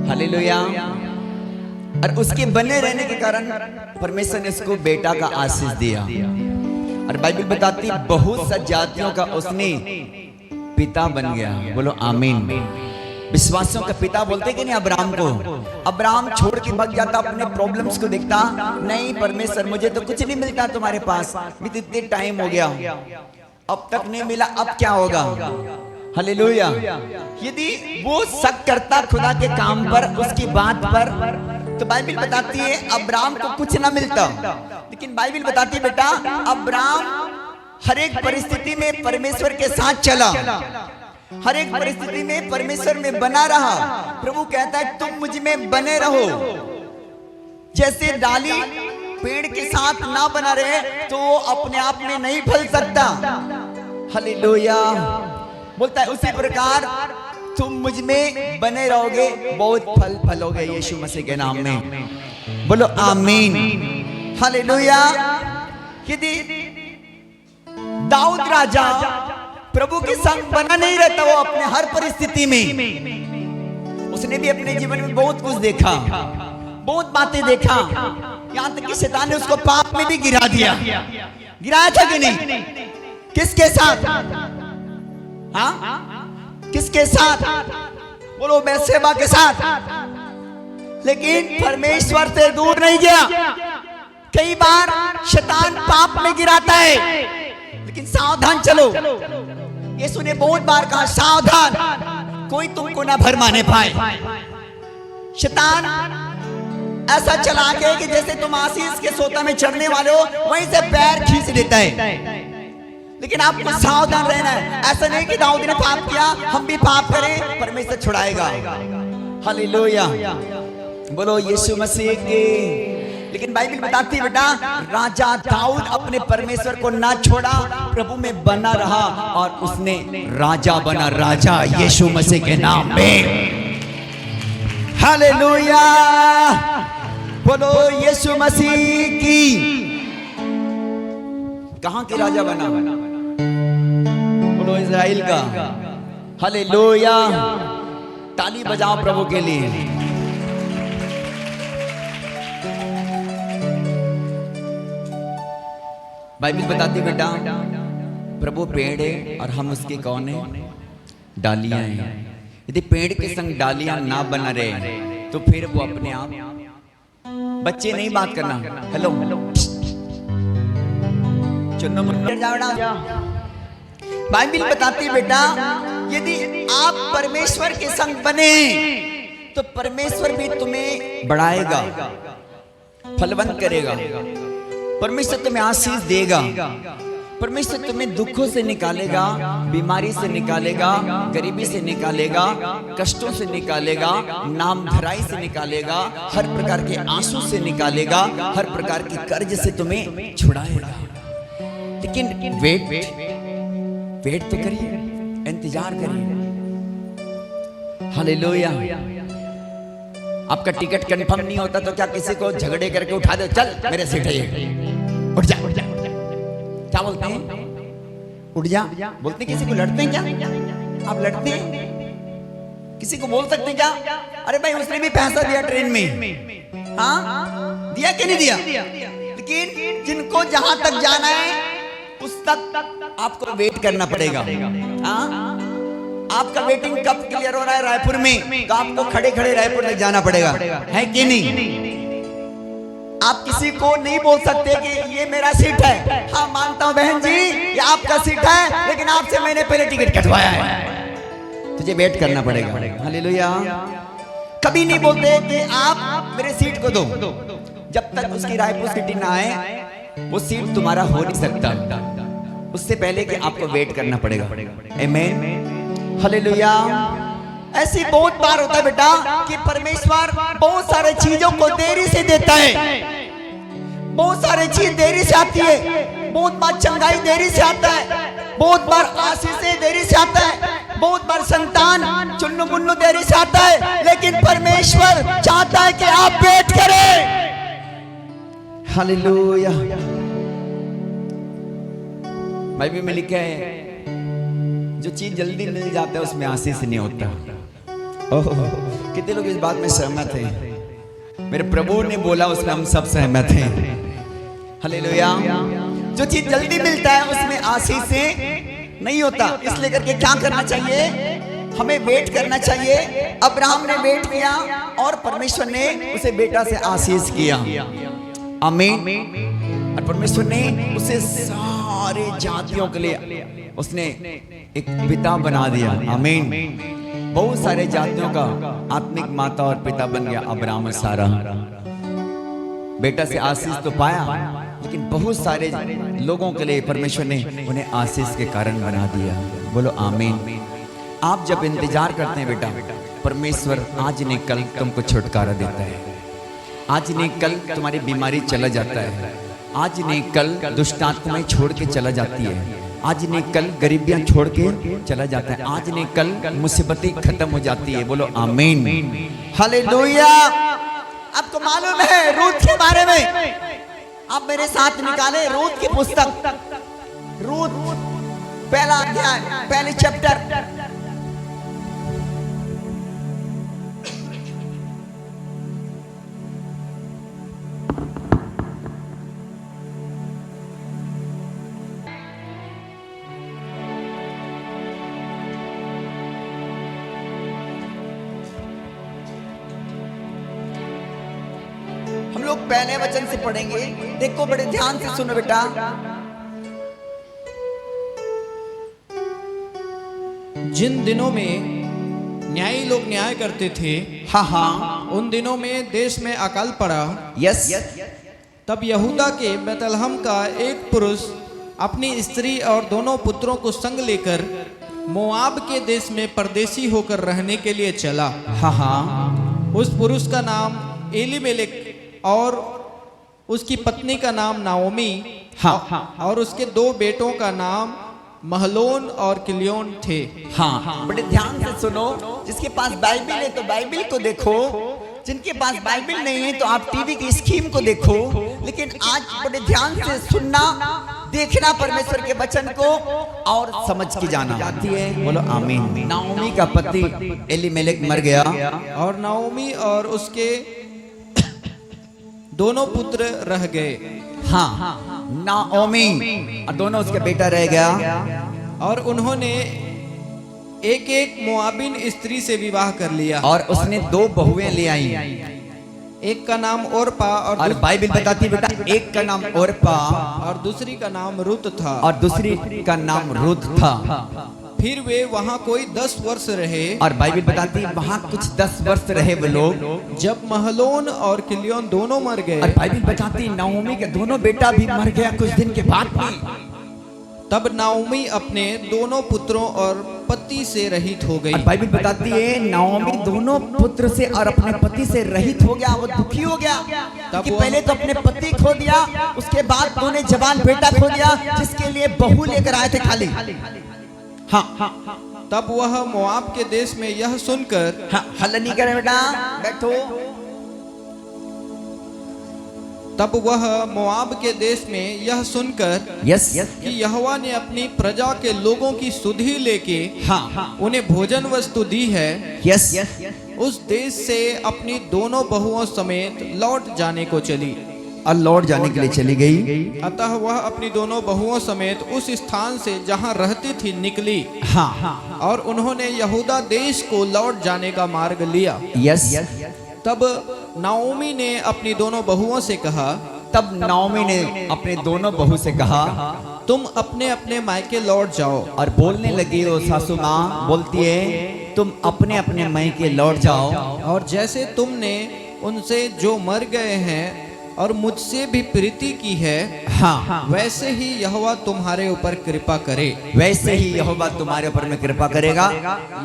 हालेलुया। और उसके बने रहने के कारण परमेश्वर ने उसको बेटा का आशीष दिया। और बाइबल बताती बहुत सा जातियों का उसने पिता बन गया। बोलो आमीन। विश्वासियों का पिता बोलते कि नहीं अब्राहम को? अब्राहम छोड़ के भाग जाता, अपने प्रॉब्लम्स को देखता, नहीं परमेश्वर मुझे तो कुछ नहीं मिलता तुम्हारे पास, भी इतने टाइम हो गया अब तक नहीं मिला, अब क्या होगा? हालेलुया। यदि वो शक करता खुदा के काम पर, उसकी बात पर, तो बाइबल बताती है अब्राहम को कुछ ना मिलता। लेकिन बाइबल बताती बेटा अब्राहम हर एक परिस्थिति में परमेश्वर के साथ चला, हर एक परिस्थिति में परमेश्वर में बना रहा। प्रभु कहता है तुम मुझ में बने रहो। जैसे डाली पेड़ के साथ ना बना रहे तो वो अपने आप में नहीं फल सकता। हालेलुया। बोलता है उसी प्रकार तुम मुझ में बने रहोगे, बहुत फल फलोगे यीशु मसीह के नाम में। बोलो आमीन, हालेलुया। यदि दाऊद राजा प्रभु के संग बना नहीं रहता, वो अपने हर परिस्थिति में, उसने भी अपने जीवन में बहुत कुछ देखा, बहुत बातें देखा, यहां तक कि शैतान ने उसको पाप में भी गिरा दिया। गिराया था कि नहीं? किसके साथ? हाँ, किसके साथ? बोलो, बैतशेबा के साथ। लेकिन परमेश्वर से दूर नहीं गया। कई बार शैतान पाप में गिराता है, लेकिन सावधान चलो। यीशु ने बहुत बार कहा, सावधान, कोई तुमको ना भरमाने पाए। शैतान ऐसा चलाक है कि जैसे तुम आशीष के सोता में चढ़ने वाले हो, वहीं से पैर खींच लेता है। लेकिन आपको सावधान रहना है। ऐसा नहीं कि दाऊद ने पाप किया, हम भी पाप करें, परमेश्वर छुड़ाएगा। हालेलुया, बोलो यीशु मसीह के। लेकिन बाइबल बताती है बेटा, राजा दाऊद अपने परमेश्वर को ना छोड़ा, प्रभु में बना रहा और उसने राजा बना, राजा यीशु मसीह के नाम में। हालेलुया, बोलो यीशु मसीह की। कहां के राजा बना? बोलो इज़राइल का। हालेलुया, ताली बजाओ प्रभु के लिए। बाइबल बताती बेटा, प्रभु पेड़ है और हम उसके कौन है? डालियां हैं। यदि पेड़ के संग डालियां ना बना रहे तो फिर वो अपने आप, बच्चे नहीं बात करना, हेलो चुन्नो मुन्नो। बाइबल बताती बेटा, यदि आप परमेश्वर के संग बने तो परमेश्वर भी तुम्हें बढ़ाएगा, फलवंत करेगा। परमेश्वर तुम्हें आशीष देगा। परमेश्वर तुम्हें दुखों से निकालेगा, बीमारी से निकालेगा, गरीबी से निकालेगा, कष्टों से निकालेगा, नामधराई से निकालेगा, हर प्रकार के आंसू से निकालेगा, हर प्रकार के कर्ज से तुम्हें छुड़ाएगा। लेकिन वेट तो करिए, इंतजार करिए। हालेलुया। आपका टिकट कंफर्म नहीं होता तो क्या किसी को झगड़े करके उठा दो, चल मेरे सीट है ये, उठ जा, उठ जा। क्या बोलते हैं? उठ जा बोलते हैं। किसी को लड़ते हैं क्या? आप लड़ते हैं? किसी को बोल सकते हैं क्या? अरे भाई उसने भी पैसा दिया ट्रेन में, हाँ दिया कि नहीं दिया? लेकिन जिनको जहां तक जाना है उस तक आपको वेट करना पड़ेगा। हाँ, आपका वेटिंग कब क्लियर हो रहा है रायपुर में, तो आपको खड़े खड़े रायपुर तक जाना पड़ेगा, है कि नहीं? आप किसी को नहीं बोल सकते कि ये मेरा सीट है। हाँ मानता हूं बहन जी ये आपका सीट है, लेकिन आपसे मैंने पहले टिकट कटवाया है, तुझे वेट करना पड़ेगा। हालेलुया। कभी नहीं बोलते कि आप मेरे सीट को दो, जब तक उसकी रायपुर सिटी ना आए वो सीट तुम्हारा हो नहीं सकता। उससे पहले कि आपको वेट करना पड़ेगा। आमीन, हालेलुया। ऐसी बहुत बार होता है बेटा कि परमेश्वर बहुत सारे चीजों को देरी से देता है, बहुत सारे चीज देरी से आती है। बहुत बार चंगाई देरी से आता है, बहुत बार आशीषें देरी से आता है, बहुत बार संतान चुन्नू मुन्नू देरी से आता है। लेकिन परमेश्वर चाहता है कि आप वेट करें। हालेलुया। बाइबल में लिखा है जो चीज जल्दी मिल जाता है उसमें आशीष नहीं होता। ओह, कितने लोग इस बात में सहमत हैं? मेरे प्रभु ने बोला उसमें हम सब सहमत हैं। हालेलुया। जो चीज जल्दी मिलता है उसमें आशीष से नहीं होता। इसलिए करके क्या करना चाहिए? हमें वेट करना चाहिए। अब्राहम ने वेट किया और परमेश्वर ने उसे बेटा से आशीष किया। आमीन। और परमेश्वर ने उसे सारे जातियों के लिए उसने एक पिता बना दिया। आमीन। बहुत सारे जातियों का आत्मिक माता और पिता बन गया अब्राहम और सारा। बेटा से आशीष तो पाया, लेकिन बहुत सारे लोगों के लिए परमेश्वर ने उन्हें आशीष के कारण बना दिया। बोलो आमीन। आप जब इंतजार करते हैं बेटा, परमेश्वर आज ने कल तुमको छुटकारा देता है। आज ने कल तुम्हारी बीमारी चला जाता है। आज ने कल दुष्ट आत्माएं छोड़ के चला जाती है। आज ने कल गरीबियां छोड़ के चला जाता है। आज ने कल मुसीबतें खत्म हो जाती है। बोलो आमीन। हालेलुया। आपको मालूम है रूथ के बारे में? आप मेरे साथ निकाले रूत की पुस्तक, रूत पहला अध्याय, पहले चैप्टर। हम लोग पहले वचन से पढ़ेंगे, देखो बड़े ध्यान से सुनो बेटा। जिन दिनों में न्यायी लोग न्याय करते थे, हाँ हाँ, उन दिनों में देश में अकाल पड़ा। यस। तब यहूदा के बैतलहम का एक पुरुष अपनी स्त्री और दोनों पुत्रों को संग लेकर मोआब के देश में परदेसी होकर रहने के लिए चला। हाँ हाँ, उस पुरुष का नाम एलीमेलेक और उसकी पत्नी का नाम नाओमी, हाँ, और उसके 2 बेटों का नाम महलोन और किलियोन थे। हाँ, बड़े ध्यान से सुनो। जिसके पास बाइबिल है तो बाइबिल को देखो, जिनके पास बाइबिल नहीं है तो आप टीवी की स्कीम को देखो। लेकिन आज बड़े ध्यान से सुनना, देखना परमेश्वर के वचन को और समझ के जाना। आती है, बोलो आमीन। नाओमी का पति एलीमेलेक मर गया और नाओमी और उसके दोनों पुत्र रह गए। हाँ, नाओमी और दोनों उसके बेटा रह गया। और उन्होंने एक एक मोआबिन स्त्री से विवाह कर लिया। और उसने 2 बहुएं ले आई। एक का नाम ओरपा और बाइबिल बताती बेटा, एक का नाम ओरपा और दूसरी का नाम रुत था। और दूसरी का नाम रुत था। फिर वे वहाँ कोई 10 वर्ष रहे। और बाइबिल बताती है वहाँ कुछ 10 वर्ष रहे वो लोग। जब महलोन और किलियोन दोनों मर गए, और बाइबिल बताती नाओमी के दोनों बेटा भी मर गया कुछ दिन के बाद भी। तब नाओमी अपने दोनों पुत्रों और पति से रहित हो गई। और बाइबिल बताती है नाओमी दोनों पुत्र से और अपने पति से रहित हो गया। वो दुखी हो गया क्योंकि पहले तो अपने पति खो दिया, उसके बाद उन्होंने जवान बेटा खो दिया जिसके लिए बहू लेकर आए थे खाली। हाँ, तब वह मोआब के देश में यह सुनकर, हाँ, हल्ला नहीं करे बेटा, बैठो। तब वह मोआब के देश में यह सुनकर यस कि यहोवा ने अपनी प्रजा के लोगों की सुधि लेके हाँ, उन्हें भोजन वस्तु दी है, यस, उस देश से अपनी दोनों बहुओं समेत लौट जाने को चली। और लौट जाने के लिए चली गई। अतः वह अपनी दोनों बहुओं समेत उस स्थान से जहाँ रहती थी निकली। हाँ, और उन्होंने यहूदा देश को लौट जाने का मार्ग लिया। यस। तब नाओमी ने अपनी दोनों बहुओं से कहा, तब नाओमी ने अपने दोनों बहू से कहा, तुम अपने अपने मायके लौट जाओ। और बोलने लगी वो सासू माँ बोलती है, तुम अपने अपने मायके लौट जाओ। और जैसे तुमने उनसे जो मर गए हैं और मुझसे भी प्रीति की है, हाँ, वैसे ही यहोवा तुम्हारे ऊपर कृपा करे। वैसे ही यहोवा तुम्हारे ऊपर में कृपा करेगा।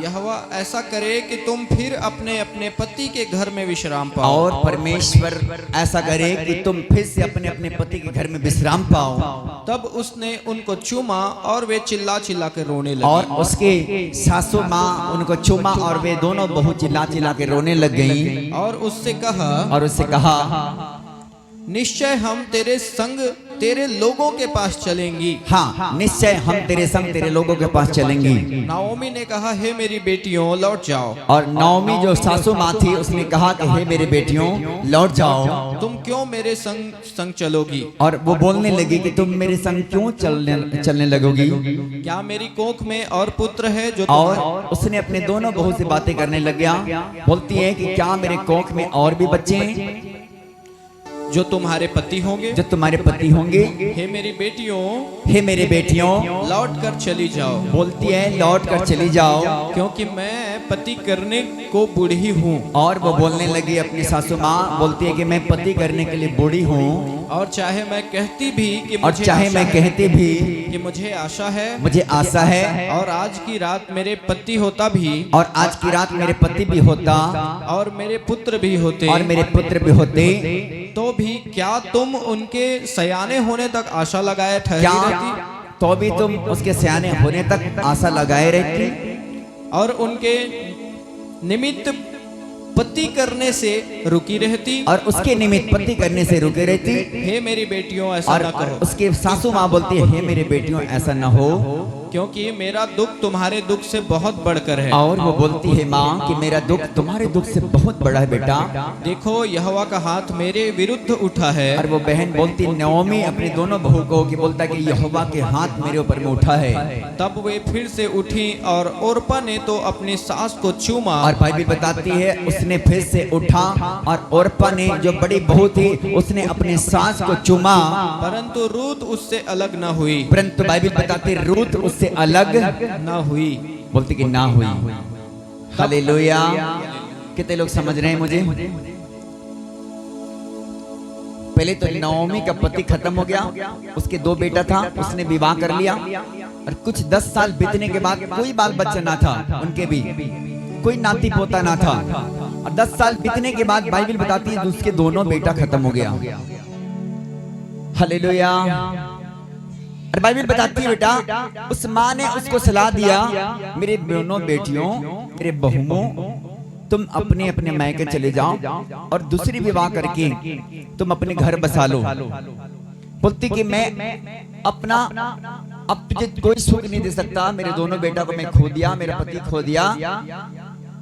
यहोवा ऐसा करे कि तुम फिर अपने अपने पति के घर में विश्राम पाओ। और परमेश्वर ऐसा करे कि तुम फिर से अपने अपने पति के घर में विश्राम पाओ। तब उसने उनको चूमा और वे चिल्ला चिल्ला के रोने लगे। और उसके सासू माँ उनको चूमा और वे दोनों बहू चिल्ला चिल्ला के रोने लग गई। और उससे कहा, निश्चय हम तेरे संग तेरे लोगों के पास चलेंगी। हाँ, निश्चय हम तेरे संग तेरे लोगों के पास चलेंगी। नाओमी ने कहा, हे मेरी बेटियों लौट जाओ। और नाओमी जो सासू माँ थी उसने कहा कि हे मेरी बेटियों लौट जाओ। तुम क्यों मेरे संग संग चलोगी? और वो बोलने लगी कि तुम मेरे संग क्यों चलने लगोगी? क्या मेरी कोख में और पुत्र है जो और उसने अपने दोनों बहू से बातें करने लग गया। बोलती है कि क्या मेरे कोख में और भी बच्चे हैं जो तुम्हारे पति होंगे? जो तुम्हारे पति होंगे। हे मेरी बेटियों, हे मेरी बेटियों लौट कर चली जाओ। बोलती है लौट कर चली जाओ, क्योंकि मैं पति करने को बूढ़ी हूँ। और वो बोलने लगी अपनी सासू माँ, बोलती है कि मैं पति करने के लिए बूढ़ी हूँ। और चाहे मैं कहती भी कि और चाहे मैं कहती भी कि मुझे आशा है, मुझे आशा है, और आज की रात मेरे पति होता भी, और आज की रात मेरे पति भी होता, और मेरे पुत्र भी होते, और मेरे पुत्र भी होते, तो भी क्या तुम उनके सयाने होने तक आशा लगाए ठहरी रहती? तो भी तुम उसके सयाने होने तक आशा लगाए रहती, और उनके निमित्त पति करने से रुकी रहती और उसके निमित्त पति करने से रुके रहती। हे मेरी बेटियों ऐसा और न करो, उसके सासू माँ बोलती है हे मेरे बेटियों ऐसा न हो, क्योंकि मेरा दुख तुम्हारे दुख से बहुत बढ़कर है। और वो बोलती है माँ कि मेरा दुख तुम्हारे दुख से बहुत बड़ा है बेटा। देखो यहोवा का हाथ मेरे विरुद्ध उठा है। और वो बहन बोलती नओमी अपनी दोनों बहू को कि बोलता कि यहोवा के हाथ मेरे ऊपर में उठा है। तब वे फिर से उठी और ओरपा ने तो अपनी सास को चूमा। और बाइबल बताती है उसने फिर से उठा और ओरपा ने जो बड़ी बहू थी उसने अपने सास को चूमा, परंतु रूत उससे अलग न हुई। परंतु बाइबल बताती रूत उससे अलग न हुई, बोलती कि ना हुई। हालेलुया। कितने लोग समझ रहे हैं मुझे? पहले तो नओमी का पति खत्म हो गया, उसके 2 बेटा था, उसने विवाह कर लिया और कुछ 10 साल बीतने के बाद कोई बाल बच्चा ना था, उनके भी कोई नाती पोता ना था। और 10 साल बीतने के बाद बाइबल बताती है उसके दोनों बेटा खत्म हो गया। हालेलुया। और बाइबल बताती है बेटा उस माँ ने उसको सलाह दिया मेरे दोनों बेटियों मेरे बहुओं तुम अपने अपने मायके चले जाओ और दूसरी विवाह करके तुम अपने घर बसा लो। बोलती कि मैं अपना अब तुझे कोई सुख नहीं दे सकता, मेरे दोनों बेटा को मैं खो दिया, मेरा पति खो दिया,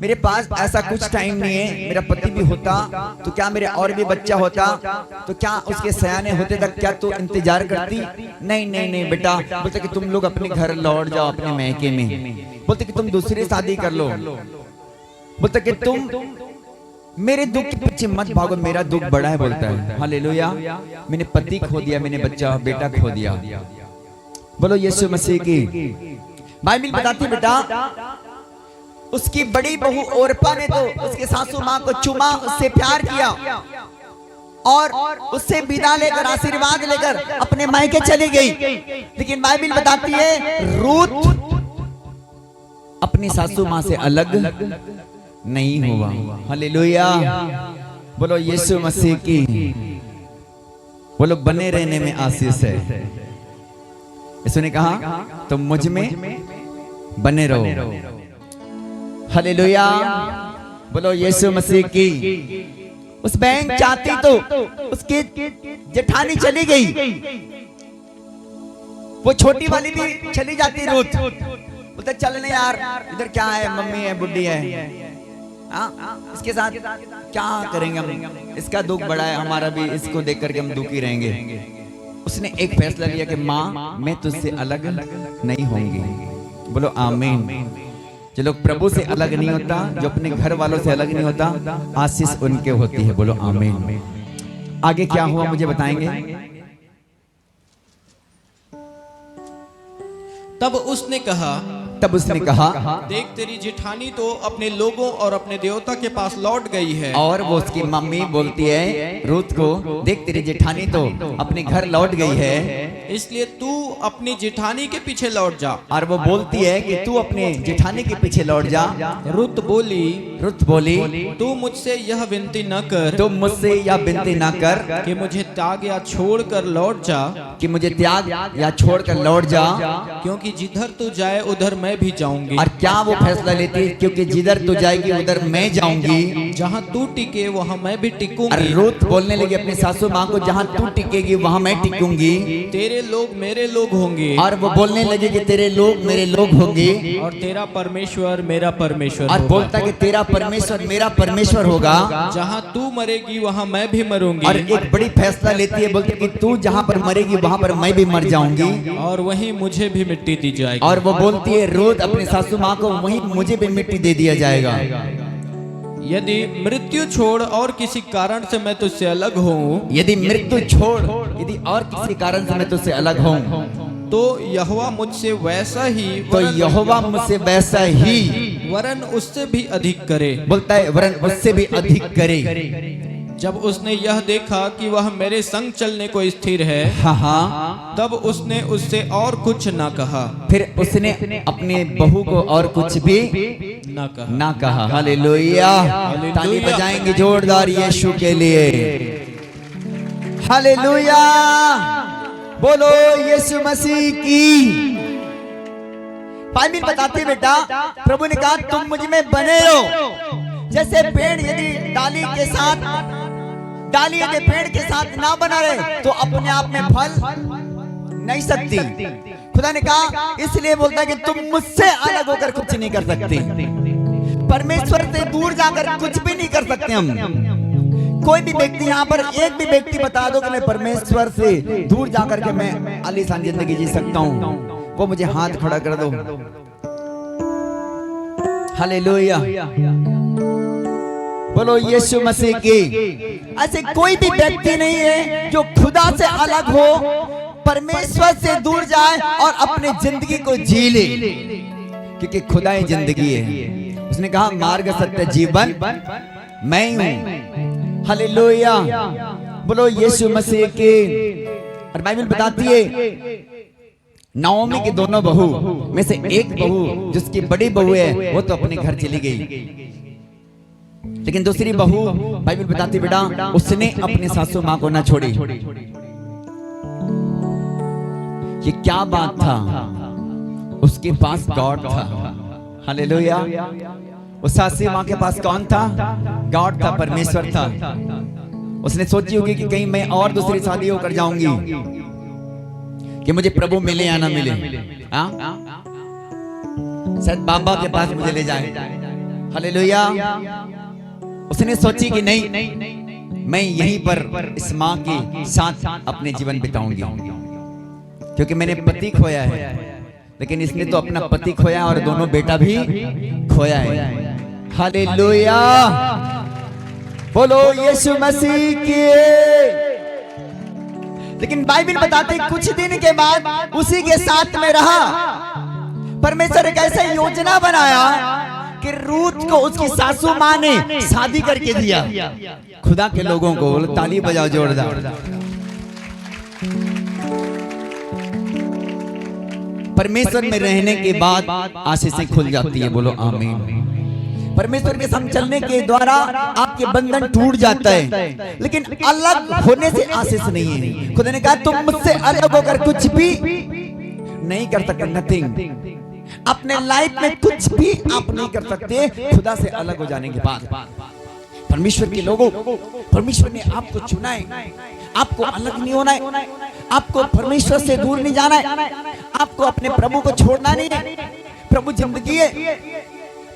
मेरे पास ऐसा कुछ टाइम नहीं है। मेरा पति भी होता तो क्या मेरे और भी बच्चा होता तो क्या उसके सयाने होते तक क्या तू इंतजार करती? नहीं नहीं नहीं बेटा। बोलते कि तुम लोग अपने घर लौट जाओ अपने मैके में। बोलते कि तुम दूसरी शादी कर लो। बोलते कि तुम मेरे दुख के पीछे मत भागो, मेरा दुख बड़ा है। बोलता है हालेलुया। मैंने पति खो दिया, मैंने बच्चा बेटा खो दिया। बोलो यीशु मसीह की। बाइबल बताती बेटा उसकी बड़ी बहू ओरपा ने तो उसके सासू माँ को चूमा, उससे प्यार किया और उससे विदा लेकर आशीर्वाद लेकर अपने मायके चली गई। लेकिन बाइबल बताती है रूत अपनी सासू माँ से अलग नहीं हुआ। हालेलुया। बोलो यीशु मसीह की। बोलो बने रहने में आशीष है। यीशु ने कहा तुम मुझ में बने रहो। हालेलुया। बोलो यीशु मसीह की। उस बहन चाहती तो उसकी जेठानी चली गई, वो छोटी वाली भी चली जाती रूत। बोलते चल नहीं यार, इधर क्या है, मम्मी है, बुढ़ी है, इसके साथ क्या करेंगे हम, इसका दुख बड़ा है, हमारा भी इसको देख करके हम दुखी रहेंगे। उसने एक फैसला लिया कि माँ मैं तुझसे अलग नहीं होंगी। बोलो आमीन। जो लोग प्रभु से अलग नहीं होता, जो अपने घर वालों से अलग नहीं होता, आशीष उनके होती है। बोलो आमीन। आगे क्या हुआ मुझे बताएंगे? तब उसने कहा देख तेरी जेठानी तो अपने लोगों और अपने देवता के पास लौट गई है। और वो उसकी मम्मी बोलती है रूत को देख तेरी जेठानी तो अपने घर लौट गई है, इसलिए तू अपनी जेठानी के पीछे लौट जा। और वो बोलती है कि तू अपने जेठानी के पीछे लौट जा। रुत बोली तू मुझसे यह विनती न कर, तुम मुझसे यह विनती ना कर कि मुझे त्याग या छोड़ कर लौट जा, कि मुझे त्याग या छोड़ कर लौट जा, क्योंकि जिधर तू जाए उधर मैं भी जाऊंगी। और क्या वो फैसला लेती है? क्योंकि जिधर तू जाएगी उधर मैं जाऊंगी, जहाँ तू टिके वहाँ मैं भी और टिकूंगी। रूत बोलने लगी अपनी सासू माँ को जहाँ तू टिकेगी वहाँ मैं टिकूंगी। तेरे लोग मेरे लोग होंगे, और वो बोलने लगी कि तेरे लोग मेरे लोग होंगे, और तेरा परमेश्वर मेरा परमेश्वर और होगा। बोलता कि तेरा परमेश्वर मेरा परमेश्वर होगा। जहाँ तू मरेगी वहाँ मैं भी मरूंगी, और एक बड़ी फैसला लेती है, बोलती कि तू जहाँ पर मरेगी वहाँ पर मैं भी मर जाऊंगी, और वहीं मुझे भी मिट्टी दी जाएगी। और वो बोलती है रूत अपनी सासू माँ को वहीं मुझे भी मिट्टी दे दिया जाएगा। यदि मृत्यु छोड़ और किसी कारण से मैं तुझसे अलग हूँ, यदि मृत्यु छोड़ यदि और किसी कारण से मैं तुझसे अलग हूँ, तो यहोवा मुझसे वैसा ही तो यहोवा मुझसे वैसा ही वरन उससे भी अधिक करे। बोलता है वरन उससे भी अधिक करे। जब उसने यह देखा कि वह मेरे संग चलने को स्थिर है, हाँ, तब उसने उससे और कुछ न कहा। फिर उसने अपने बहू को और कुछ भी ना कहा। हालेलुया। ताली बजाएंगे जोरदार यीशु के लिए। हालेलुया। बोलो यीशु मसीह की। बाइबल बताते बेटा प्रभु ने कहा तुम मुझ में बने रहो, जैसे पेड़ यदि डाली यदि पेड़ के साथ ना बना रहे तो अपने आप में फल नहीं सकती। खुदा ने कहा इसलिए बोलता है कि तुम मुझसे अलग होकर कुछ नहीं कर सकते। परमेश्वर से दूर जाकर कुछ भी नहीं कर सकते हम। कोई भी व्यक्ति यहाँ पर एक भी व्यक्ति बता दो कि मैं परमेश्वर से दूर जाकर के मैं आलीशान जिंदगी जी सकता हूँ, वो मुझे हाथ खड़ा कर दो। हालेलुया, बोलो यीशु मसीह की। ऐसे कोई भी व्यक्ति नहीं है जो खुदा से अलग हो, परमेश्वर से दूर जाए और अपने जिंदगी को जी ले, क्योंकि खुदा ही जिंदगी है। उसने कहा मार्ग सत्य जीवन मैं ही हूं। हालेलुया, बोलो यीशु मसीह की। और बाइबल बताती है नाओमी की दोनों बहू में से एक बहू जिसकी बड़ी बहू है वो तो अपने घर चली गई, लेकिन दूसरी बहू बाइबल बताती बेटा उसने अपनी सासू मां को ना छोड़ी। ये क्या बात था, उसके पास गॉड था। हालेलुया, उस सासू मां के पास कौन था? गॉड था, परमेश्वर था। उसने सोची होगी कि कहीं मैं और दूसरी शादी होकर जाऊंगी कि मुझे प्रभु मिले या ना मिले, शायद बाबा के पास मुझे ले जाए। हालेलुया, उसने सोची कि नहीं मैं यहीं पर इस माँ के साथ अपने जीवन बिताऊंगी, क्योंकि मैंने पति खोया है, लेकिन इसने तो अपना पति खोया और दोनों बेटा भी खोया है। हालेलुया, बोलो यीशु मसीह की। लेकिन बाइबल बताते कुछ दिन के बाद उसी के साथ में रहा। परमेश्वर एक ऐसा योजना बनाया कि रूत को उसकी सासू मां ने शादी करके दिया। खुदा के लोगों को बोलो ताली बजाओ जोरदार। परमेश्वर में रहने के बाद आशीषें खुल जाती है, बोलो आमीन। परमेश्वर के संग चलने के द्वारा आपके बंधन टूट जाता है, लेकिन अलग होने से आशीष नहीं है। खुदा ने कहा तुम मुझसे अलग होकर कुछ भी नहीं कर सकते, नथिंग। अपने लाइफ में कुछ भी आप नहीं कर सकते खुदा से अलग हो जाने के बाद। परमेश्वर के लोगों, परमेश्वर ने आपको चुना है, आपको अलग नहीं होना है, आपको परमेश्वर से दूर नहीं जाना है, आपको अपने प्रभु को छोड़ना नहीं है। प्रभु जिंदगी है,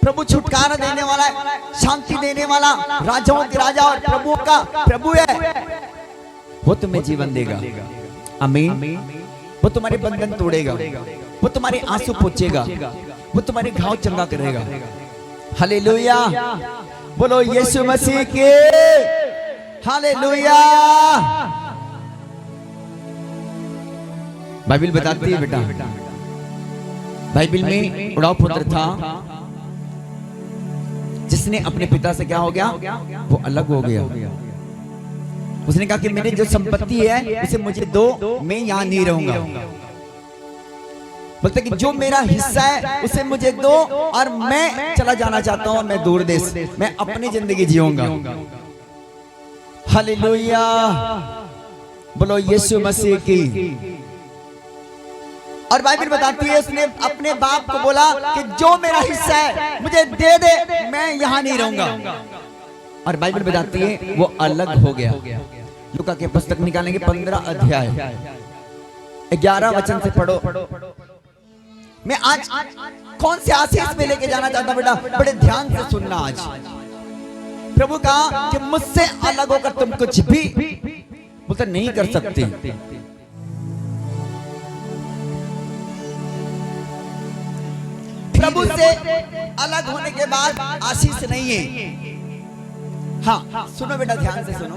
प्रभु छुटकारा देने वाला है, शांति देने वाला, राजाओं के राजा और प्रभुओं का प्रभु है। वो तुम्हें जीवन देगा, आमीन। वो तुम्हारे बंधन तोड़ेगा, वो तुम्हारे आंसू पोंछेगा, वो तुम्हारे घाव चंगा करेगा। हालेलुया, बोलो यीशु मसीह के। हालेलुया। बाइबल बताती है बेटा, बाइबल में उड़ाव पुत्र था जिसने अपने पिता से क्या हो गया, वो अलग हो गया। उसने कहा कि मेरी जो संपत्ति है उसे मुझे दो, मैं यहां नहीं रहूंगा। बोलते कि जो मेरा हिस्सा है उसे मुझे दो और मैं चला जाना चाहता हूं, मैं दूर देश, मैं अपनी जिंदगी जीऊंगा। हालेलुया, बोलो यीशु मसीह की। और बाइबल बताती है उसने अपने बाप को बोला कि जो मेरा हिस्सा है मुझे दे दे, मैं यहां नहीं रहूंगा। और बाइबल बताती है वो अलग हो गया। लूका के पुस्तक निकालेंगे 15 अध्याय 11 वचन से पढ़ो। मैं आज कौन से आशीष में लेके जाना चाहता बेटा, बड़े ध्यान से सुनना। आज प्रभु कहा कि मुझसे अलग होकर तुम कुछ भी बोलते नहीं कर सकते। प्रभु से अलग होने के बाद आशीष नहीं है। हाँ सुनो बेटा, ध्यान से सुनो।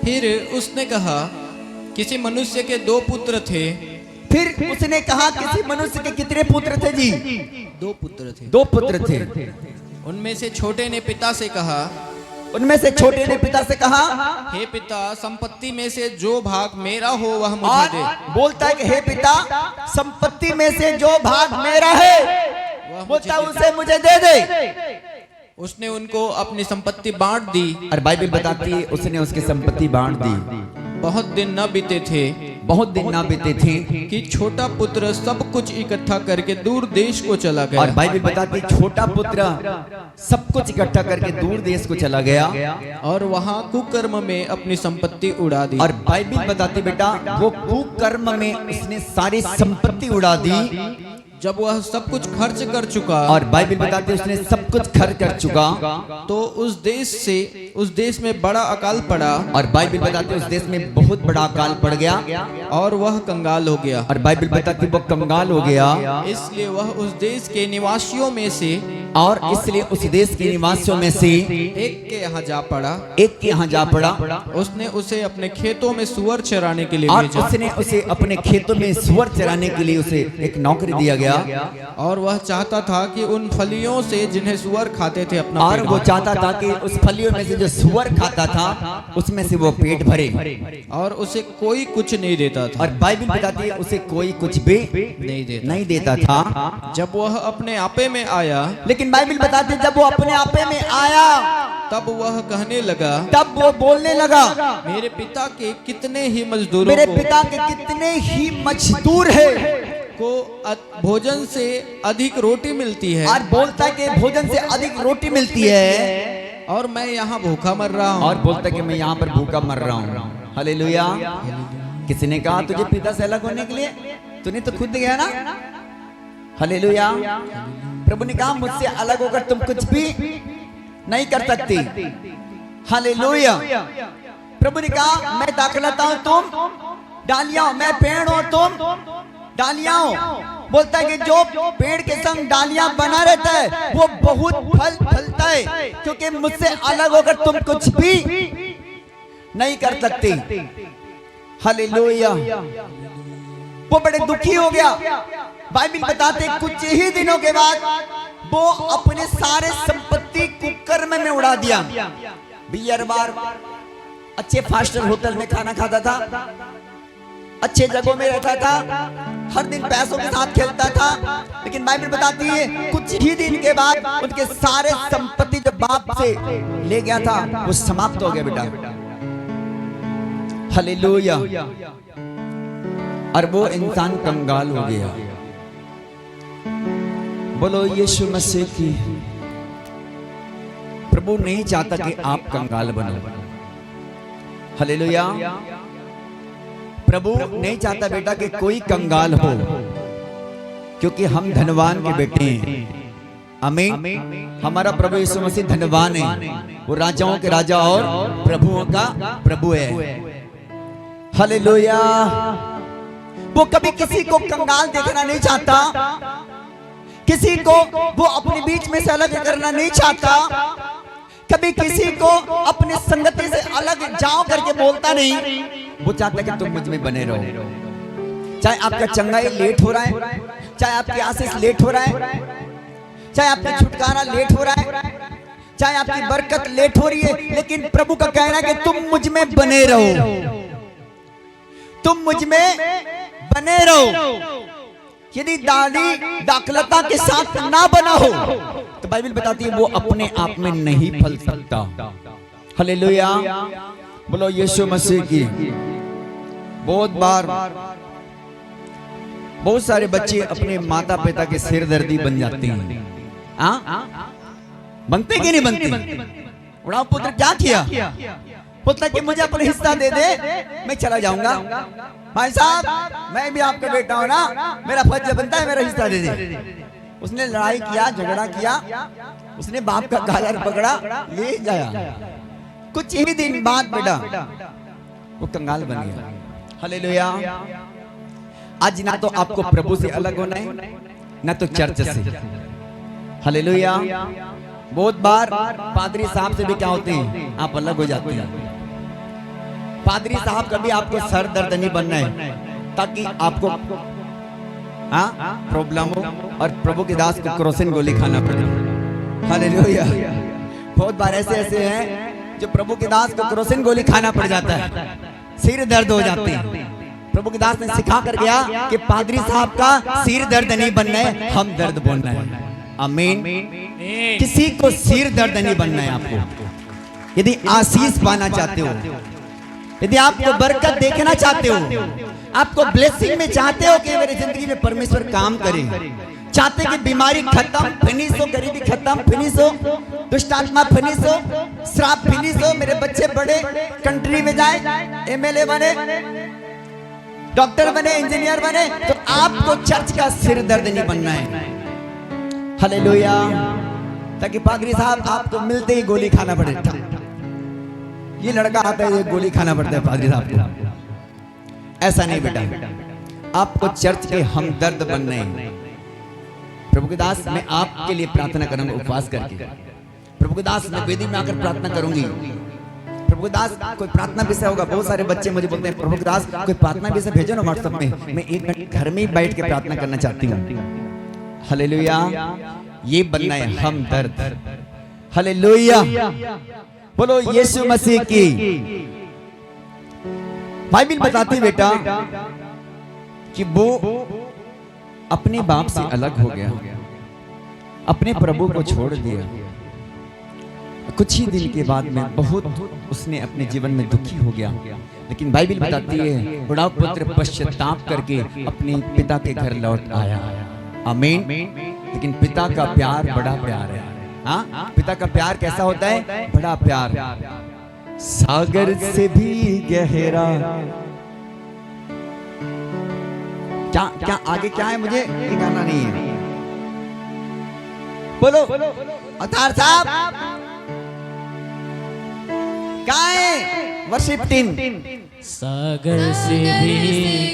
फिर उसने कहा किसी मनुष्य के 2 पुत्र थे। फिर उसने कहा किसी मनुष्य के कितने पुत्र थे जी? 2 पुत्र थे। 2 पुत्र थे। उनमें से छोटे ने पिता से कहा, हे पिता, संपत्ति में से जो भाग मेरा हो वह मुझे दे। बोलता है कि हे पिता, संपत्ति में से जो भाग मेरा है बोलता है उसे मुझे दे दे। उसने उनको अपनी संपत्ति बांट दी। और बाइबल बताती है उसने उसकी संपत्ति बांट दी। बहुत दिन न बीते थे बहुत दिन ना बीते थे कि छोटा पुत्र सब कुछ इकट्ठा करके दूर देश को चला और गया। बाइबल बताती छोटा पुत्र सब कुछ इकट्ठा करके दूर देश को चला गया और वहाँ कुकर्म में अपनी संपत्ति उड़ा दी। और बाइबल बताती बेटा वो कुकर्म में उसने सारी संपत्ति उड़ा दी। जब वह सब कुछ खर्च कर चुका और बाइबल बताती उसने सब कुछ खर्च कर चुका तो उस देश में बड़ा अकाल पड़ा और बाइबल बताती उस देश में बहुत बड़ा अकाल पड़ गया और वह कंगाल हो गया। और बाइबल बताती वो कंगाल हो गया इसलिए वह उस देश के निवासियों में से और इसलिए उस देश के निवासियों में से एक के यहाँ जा पड़ा। एक के यहाँ जा पड़ा उसने उसे अपने खेतों में सुअर चराने के लिए और भेजा उसने उसे अपने खेतों में सुअर चराने के लिए उसे एक नौकरी दिया गया और वह चाहता था कि उन फलियों से जिन्हें सुअर खाते थे अपना और पेट वो भरे। चाहता था कि उस फलियों में से जो सुअर खाता था उसमें से वो पेट भरे और उसे कोई कुछ नहीं देता था। और बाइबल बताती है उसे कोई कुछ भी नहीं देता था। जब वह अपने आपे में आया लेकिन बाइबल बताती है जब वो अपने आपे में आया तब वह कहने लगा, तब वो बोलने लगा मेरे पिता के कितने ही मजदूरों मेरे को पिता के कितने ही मजदूर है को भोजन से अधिक रोटी मिलती है और बोलता है कि भोजन से अधिक रोटी मिलती है और मैं यहाँ भूखा मर रहा हूँ। और बोलता है कि मैं यहाँ पर भूखा मर रहा हूँ। हालेलुया। किसी ने कहा तुझे पिता से अलग होने के लिए? तूने तो खुद गया ना। हालेलुया। प्रभु ने कहा मुझसे अलग होकर तुम कुछ भी नहीं कर सकती। हालेलुया। प्रभु ने कहा मैं दाखलता हूँ तुम डालियां हो, मैं पेड़ हो तुम डालियां हो। बोलता है कि जो पेड़ के संग डालियां बना रहता है वो बहुत फल फलता है क्योंकि मुझसे अलग होकर तुम कुछ भी नहीं कर सकती। हालेलुया। वो बड़े दुखी हो गया। बाइबल बताते कुछ ही दिनों के बाद वो अपने सारे संपत्ति कुकर्म में उड़ा दिया। बियर बार अच्छे फास्ट होटल में खाना खाता था, अच्छे जगहों में रहता था, हर दिन पैसों के साथ खेलता था। लेकिन बाइबल बताती है कुछ ही दिन के बाद उनके सारे संपत्ति जो बाप से ले गया था वो समाप्त हो गया बेटा। हालेलुया। और वो इंसान कंगाल हो गया। बोलो यीशु मसीह की। प्रभु नहीं चाहता कि आप कंगाल बनो। हालेलुया। प्रभु नहीं चाहता बेटा कि कोई कंगाल हो क्योंकि हम धनवान के बेटे हैं। आमीन। हमारा प्रभु यीशु मसीह धनवान है। वो राजाओं के राजा और प्रभुओं का प्रभु है। हालेलुया। वो कभी किसी को कंगाल देखना नहीं चाहता, किसी को वो अपने बीच में से अलग करना नहीं चाहता, कभी किसी को अपने संगति से अलग जाओ करके बोलता नहीं। वो चाहता है कि तुम मुझ में बने रहो। चाहे आपका चंगाई लेट हो रहा है, चाहे आपकी आशीष लेट हो रहा है, चाहे आपका छुटकारा लेट हो रहा है, चाहे आपकी बरकत लेट हो रही है, लेकिन प्रभु का कहना है कि तुम मुझ में बने रहो, तुम मुझ में बने रहो। यदि दाखलता के साथ ना बना हो तो बाइबल बताती है वो अपने आप में नहीं फल सकता। हालेलुया। बोलो यीशु मसीह की। बहुत सारे बच्चे अपने माता पिता के सिरदर्दी बन जाते हैं। बनते कि नहीं बनते? उड़ाओ पुत्र क्या किया? पुत्र कि मुझे अपना हिस्सा दे दे, मैं चला जाऊंगा। भाई साहब मैं भी आपका बेटा हूं ना, मेरा फर्ज बनता है मेरा हिस्सा दे दे। उसने लड़ाई किया, झगड़ा किया, उसने बाप का कॉलर पकड़ा, ले जाया। कुछ ही दिन बाद बेटा वो कंगाल बन गया। हालेलुया। आज ना तो आपको प्रभु से अलग होना है ना तो चर्च से। हालेलुया। बहुत बार पादरी साहब से भी क्या होते हैं, आप अलग हो जाते हैं। पादरी साहब कभी आपको सर दर्द नहीं बनना है ताकि आपको प्रॉब्लम हो और प्रभु के दास को क्रोसिन गोली खाना पड़े। हालेलुया। बहुत बार ऐसे हैं जो प्रभु के दास को क्रोसिन गोली खाना पड़ जाता है, सिर दर्द हो जाते हैं। प्रभु के दास ने सिखा कर गया कि पादरी साहब का सिर दर्द नहीं बनना है, हम दर्द बोलना है। आमीन। किसी को सिर दर्द नहीं बनना है आपको। यदि आशीष पाना चाहते हो, यदि आपको बरकत देखना चाहते हो, आपको ब्लेसिंग में चाहते हो कि मेरी जिंदगी में परमेश्वर काम करे, चाहते कि बीमारी खत्म, फिनिश हो, गरीबी खत्म, फिनिश हो, दुष्ट आत्मा फिनिश हो, श्राप फिनिश हो, मेरे बच्चे बड़े कंट्री में जाए, एमएलए बने, डॉक्टर बने, इंजीनियर बने, तो आपको चर्च का सिर दर्द नहीं बनना है। हालेलुया। ताकि पादरी साहब आपको मिलते ही गोली खाना पड़े, ये लड़का आता है ये गोली खाना पड़ता है पादरी साहब को। ऐसा नहीं बेटा, आपको चर्च के हमदर्द बनना है। प्रभु के दास, मैं आपके लिए प्रार्थना करूंगा उपवास करके। प्रभु के दास, मैं वेदी में आकर प्रार्थना करूंगी। प्रभु के दास, कोई प्रार्थना विषय होगा, बहुत सारे बच्चे मुझे बोलते हैं प्रभु के दास कोई प्रार्थना विषय भेजो ना व्हाट्सएप में, मैं 1 घंटे घर में ही बैठ के प्रार्थना करना चाहती हूँ। हालेलुया। ये बनना है हमदर्द। हालेलुया। बोलो यीशु मसीह की। बाइबल बताती बेटा कि वो अपने बाप से अलग हो गया, अपने प्रभु को छोड़ दिया। कुछ ही दिन के बाद में बहुत उसने अपने जीवन में दुखी हो गया, लेकिन बाइबल बताती है बड़ा पुत्र पश्चाताप करके अपने पिता के घर लौट आया। आमीन। लेकिन पिता का प्यार बड़ा प्यार है। हाँ, पिता का प्यार कैसा होता है? बड़ा प्यार, सागर से भी गहरा। क्या क्या आगे क्या है मुझे ये गाना नहीं है। बोलो अवतार साहब क्या है? Worship team. सागर से भी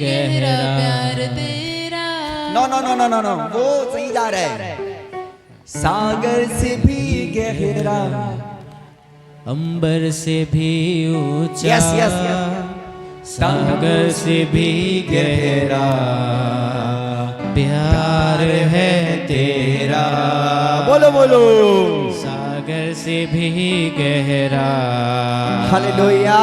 गहरा प्यार तेरा। No no no no no no, वो सही जा रहा है। सागर से भी गहरा, अंबर से भी ऊंचा। Yes yes yes. सागर से भी गहरा प्यार है तेरा। बोलो बोलो। सागर से भी गहरा। हालेलुया।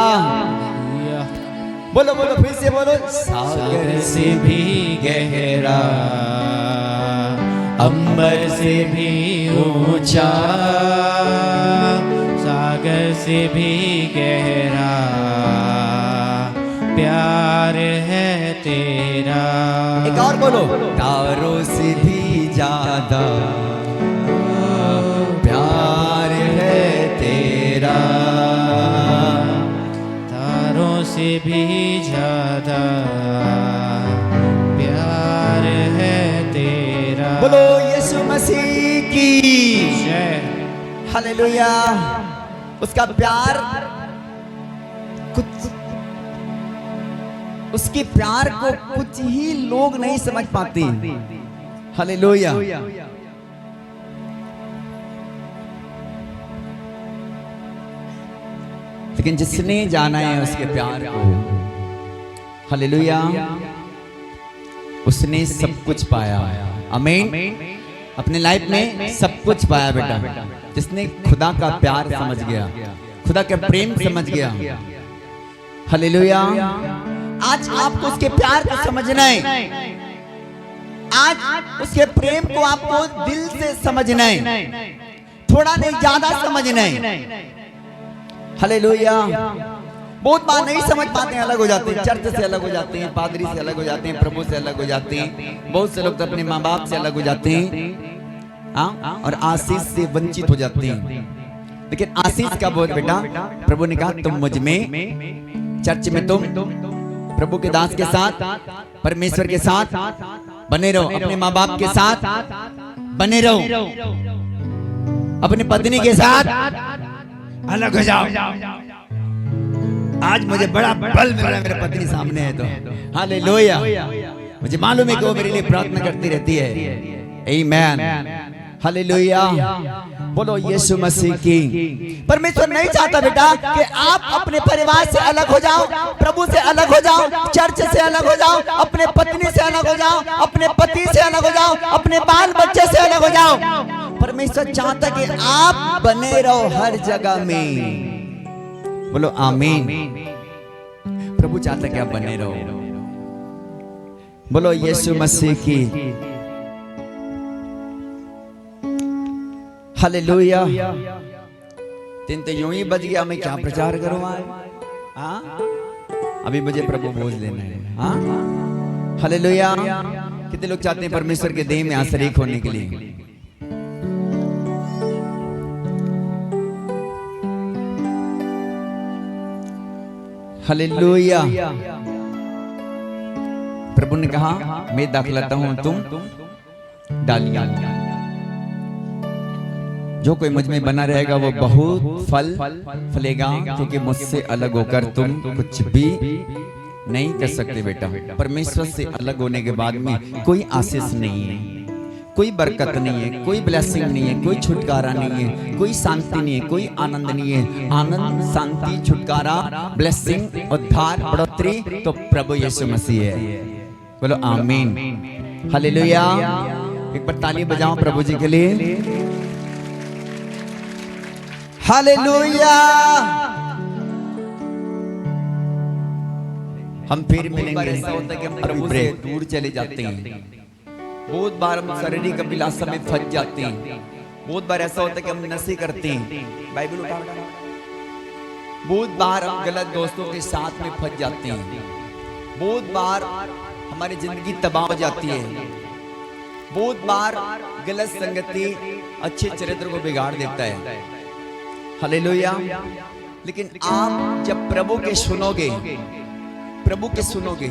बोलो बोलो फिर से बोलो। सागर से भी गहरा, अंबर से भी ऊंचा। सागर से भी गहरा प्यार है तेरा। एक और बोलो। तारों से भी ज्यादा प्यार है तेरा। तारों से भी ज्यादा प्यार है तेरा। बोलो यीशु मसीह की जय। हालेलुया। उसका प्यार कुछ, उसके प्यार को कुछ ही लोग नहीं समझ पाते। हालेलुया। लेकिन जिसने जाना है उसके प्यार को, हालेलुया, उसने सब कुछ पाया। आमीन। अपने लाइफ में सब कुछ पाया बेटा। जिसने खुदा का प्यार समझ गया, खुदा का प्रेम समझ गया। हालेलुया। आज आपको उसके प्यार को समझना है। आज उसके प्रेम को आपको दिल से समझना है, थोड़ा नहीं ज्यादा समझना है। हालेलुया। बहुत बार नहीं समझ पाते हैं, अलग हो जाते हैं, चर्च से अलग हो जाते हैं, पादरी से अलग हो जाते हैं, प्रभु से अलग हो जाते हैं। बहुत से लोग तो अपने माँ बाप से अलग हो जाते हैं, हाँ, और आशीष से वंचित हो जाते हैं। लेकिन आशीष का बोल बेटा, प्रभु ने कहा तुम मुझ में, चर्च में तुम प्रभु के दास के साथ, परमेश्वर के साथ बने रहो, अपने माँ बाप के साथ बने रहो, अपनी पत्नी के साथ अलग हो जाओ। आज मुझे बड़ा बल मिल रहा है, मेरे पत्नी सामने है तो। हालेलुया। मुझे मालूम है कि वो मेरे लिए प्रार्थना करती रहती है। आमीन। हालेलुया। बोलो यीशु मसीह की। परमेश्वर नहीं चाहता बेटा कि आप अपने परिवार से अलग हो जाओ, प्रभु से अलग हो जाओ, चर्च से अलग हो जाओ, अपने पत्नी से अलग हो जाओ, अपने पति से अलग हो जाओ, अपने बाल बच्चे से अलग हो जाओ। परमेश्वर चाहता कि आप बने रहो हर जगह में। बोलो आमीन। प्रभु चाहता कि आप बने रहो। बोलो यीशु मसीह की। हालेलुया। दिन तो यूं ही बज गया, मैं क्या प्रचार करूं आज? हाँ, अभी मुझे प्रभु भोज लेना है। हाँ, हालेलुया। कितने लोग चाहते हैं परमेश्वर के देह में यहाँ शरीक होने के लिए? हालेलुया। प्रभु ने कहा मैं दाखलता हूं, तुम डालियां। जो कोई मुझ में बना रहेगा वो बहुत फल फलेगा, क्योंकि मुझसे अलग होकर तुम कुछ भी नहीं कर सकते बेटा। परमेश्वर से अलग होने के बाद में कोई आशीष नहीं है, कोई बरकत नहीं है, कोई ब्लेसिंग नहीं है, कोई छुटकारा नहीं है, कोई शांति नहीं है, कोई आनंद नहीं है। आनंद, शांति, छुटकारा, ब्लेसिंग, उद्धार, बढ़ोतरी तो प्रभु यीशु मसीह है। बोलो आमीन, हालेलुया। एक बार ताली बजाओ प्रभु जी के लिए। हालेलुया। हम फिर मिलेंगे। ऐसा होता है कि हम प्रभु से दूर चले जाते हैं। बहुत बार हम शारीरिक अभिलाषा में फंस जाते हैं। बहुत बार ऐसा होता है कि हम नशे करते हैं। बाइबल उठा। बहुत बार हम गलत दोस्तों के साथ में फंस जाते हैं। बहुत बार हमारी जिंदगी तबाह हो जाती है। बहुत बार गलत संगति अच्छे चरित्र को बिगाड़ देता है। हालेलुया। लेकिन आप जब प्रभु के सुनोगे, प्रभु के सुनोगे,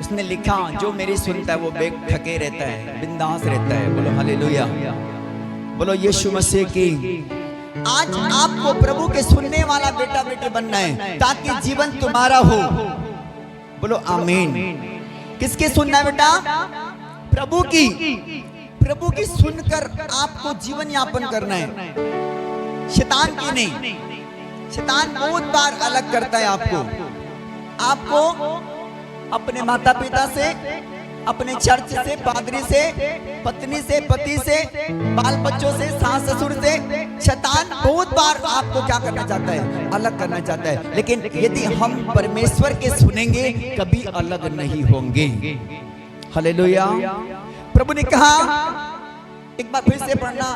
उसने लिखा जो मेरी सुनता है वो बेखके रहता है, बिंदास रहता है। बोलो हालेलुया। बोलो यीशु मसीह की। आज आपको प्रभु के सुनने वाला बेटा बेटी बनना है ताकि जीवन तुम्हारा हो। बोलो आमीन। किसके सुनना है बेटा? प्रभु की। प्रभु की सुनकर आपको जीवन यापन करना है, शैतान की नहीं। शैतान बहुत बार अलग करता है आपको अपने माता पिता से, अपने चर्च से, पादरी से, पत्नी से, पति से, बाल बच्चों से, सास ससुर से। शैतान बहुत बार आपको क्या करना चाहता है? अलग करना चाहता है। लेकिन यदि हम परमेश्वर के सुनेंगे कभी अलग नहीं होंगे। हालेलुया। प्रभु ने कहा, एक बार फिर से पढ़ना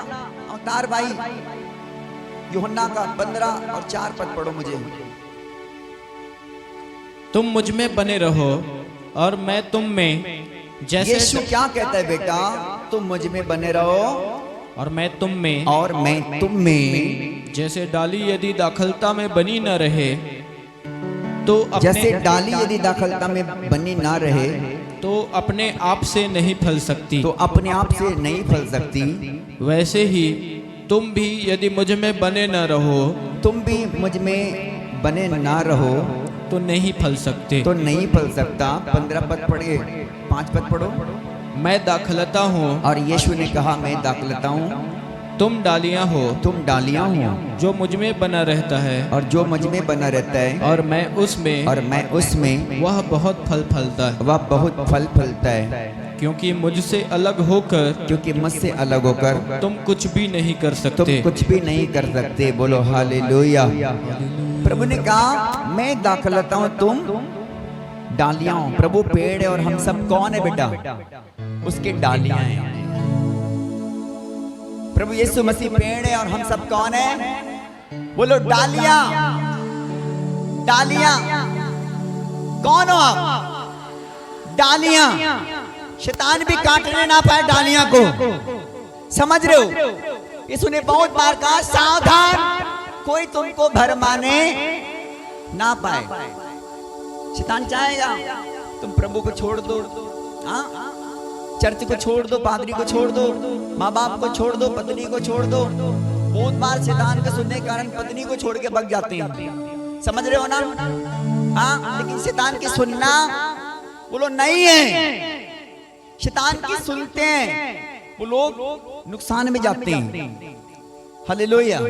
अवतार भाई, यूहन्ना का 15 और 4 पद पढ़ो मुझे। तुम मुझ में बने रहो और मैं तुम में, जैसे यीशु क्या कहता है बेटा? तुम मुझ में बने रहो और मैं तुम में, और मैं तुम में। जैसे डाली यदि दाखलता में बनी न रहे तो जैसे डाली यदि दाखलता में बनी ना रहे तो अपने आप से नहीं फल सकती, तो अपने आप से नहीं फल सकती। वैसे ही तुम भी यदि मुझ में बने न रहो, तुम भी मुझ में बने ना रहो तो नहीं फल सकते। तो नहीं फल सकता। 15 पद पढ़िए, 5 पद पढ़ो। मैं दाखलता हूँ और यीशु ने कहा मैं दाखलता हूँ, तुम डालियां हो। तुम डालियां हो। जो मुझ में बना रहता है और जो मुझ में बना रहता है और मैं उसमें, और मैं उसमें, वह बहुत फल फलता है। वह बहुत फल फलता है। क्योंकि मुझसे अलग होकर, क्योंकि मुझसे अलग होकर तुम कुछ भी नहीं कर तुम सकते। कुछ भी नहीं कर सकते। बोलो हालेलुया। प्रभु ने कहा मैं दाखलता हूं, तुम डालियां हो। प्रभु पेड़ है और हम सब कौन है बेटा? उसके डालियां हैं। प्रभु यीशु मसीह पेड़ है और हम सब कौन है? बोलो डालियां। डालियां कौन हो आप? डालियां। शैतान भी काटने ना पाए डालियां को। समझ रहे हो? यीशु ने बहुत बार कहा सावधान, कोई तुमको भरमाने ना पाए। शैतान चाहेगा तुम प्रभु को छोड़ दो, चर्च को छोड़ दो, पादरी को छोड़ दो, माँ बाप को छोड़ दो, पत्नी को छोड़ दो। बहुत बार शैतान के सुनने के कारण पत्नी को छोड़ के भाग जाते हैं। समझ रहे हो ना? हाँ, लेकिन शैतान की सुनना बोलो नहीं है। शैतान की सुनते हैं वो लोग नुकसान में जाते हैं। हालेलुया।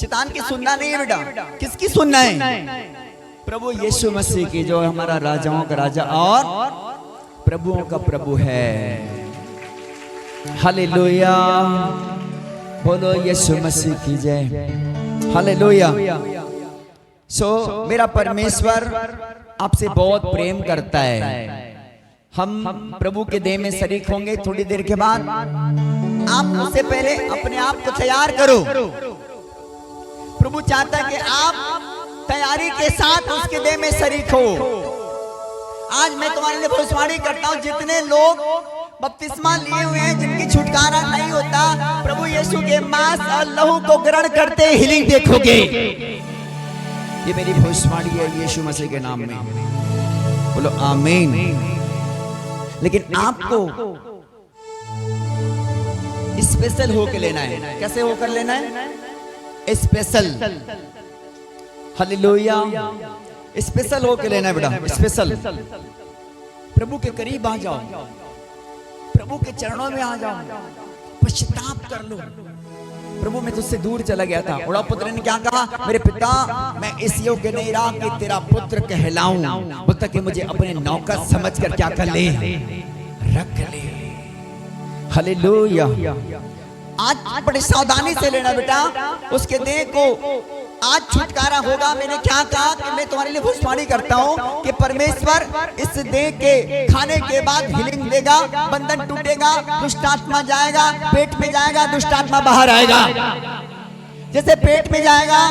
शैतान की सुनना नहीं है बेटा। किसकी सुनना है? प्रभु यीशु मसीह की, जो हमारा राजाओं का राजा और प्रभुओं का प्रभु है। हालेलुया। बोलो यीशु मसीह की जय। हालेलुया। मेरा परमेश्वर आपसे बहुत प्रेम करता है। हम प्रभु के देह में शरीक होंगे थोड़ी देर के बाद। आप उससे पहले अपने आप को तैयार करो। प्रभु चाहता है कि आप तैयारी के साथ उसके देह में शरीक हो। आज मैं तुम्हारे लिए भविष्यवाणी करता हूँ, जितने लोग बपतिस्मा लिए हुए हैं, जिनकी छुटकारा नहीं होता, प्रभु यीशु के मांस और लहू को ग्रहण करते हीलिंग देखोगे। ये मेरी भविष्यवाणी है यीशु मसीह के नाम में, बोलो आमीन। लेकिन आपको स्पेशल होकर लेना है। कैसे होकर लेना है? स्पेशल, हालेलुया, स्पेशल होकर लेना है बेटा, स्पेशल। प्रभु के करीब आ जाओ, प्रभु के चरणों में आ जाओ, पश्चाताप कर लो। प्रभु मैं तुझसे दूर चला गया था। बड़ा पुत्र ने क्या कहा? मेरे पिता, मैं इस योग्य नहीं रहा कि तेरा पुत्र कहलाऊं। बोलता कि मुझे अपने नौकर समझकर क्या कर ले, रख ले। हालेलुया। आज बड़ी सावधानी से लेना बेटा, उसके देह को आज छुटकारा होगा। मैंने क्या कहा कि मैं तुम्हारे लिए भविष्यवाणी करता हूँ कि परमेश्वर इस देह के खाने के बाद हीलिंग देगा, बंधन टूटेगा, दुष्ट आत्मा जाएगा, पेट में जाएगा, दुष्ट आत्मा बाहर आएगा। जैसे पेट में जाएगा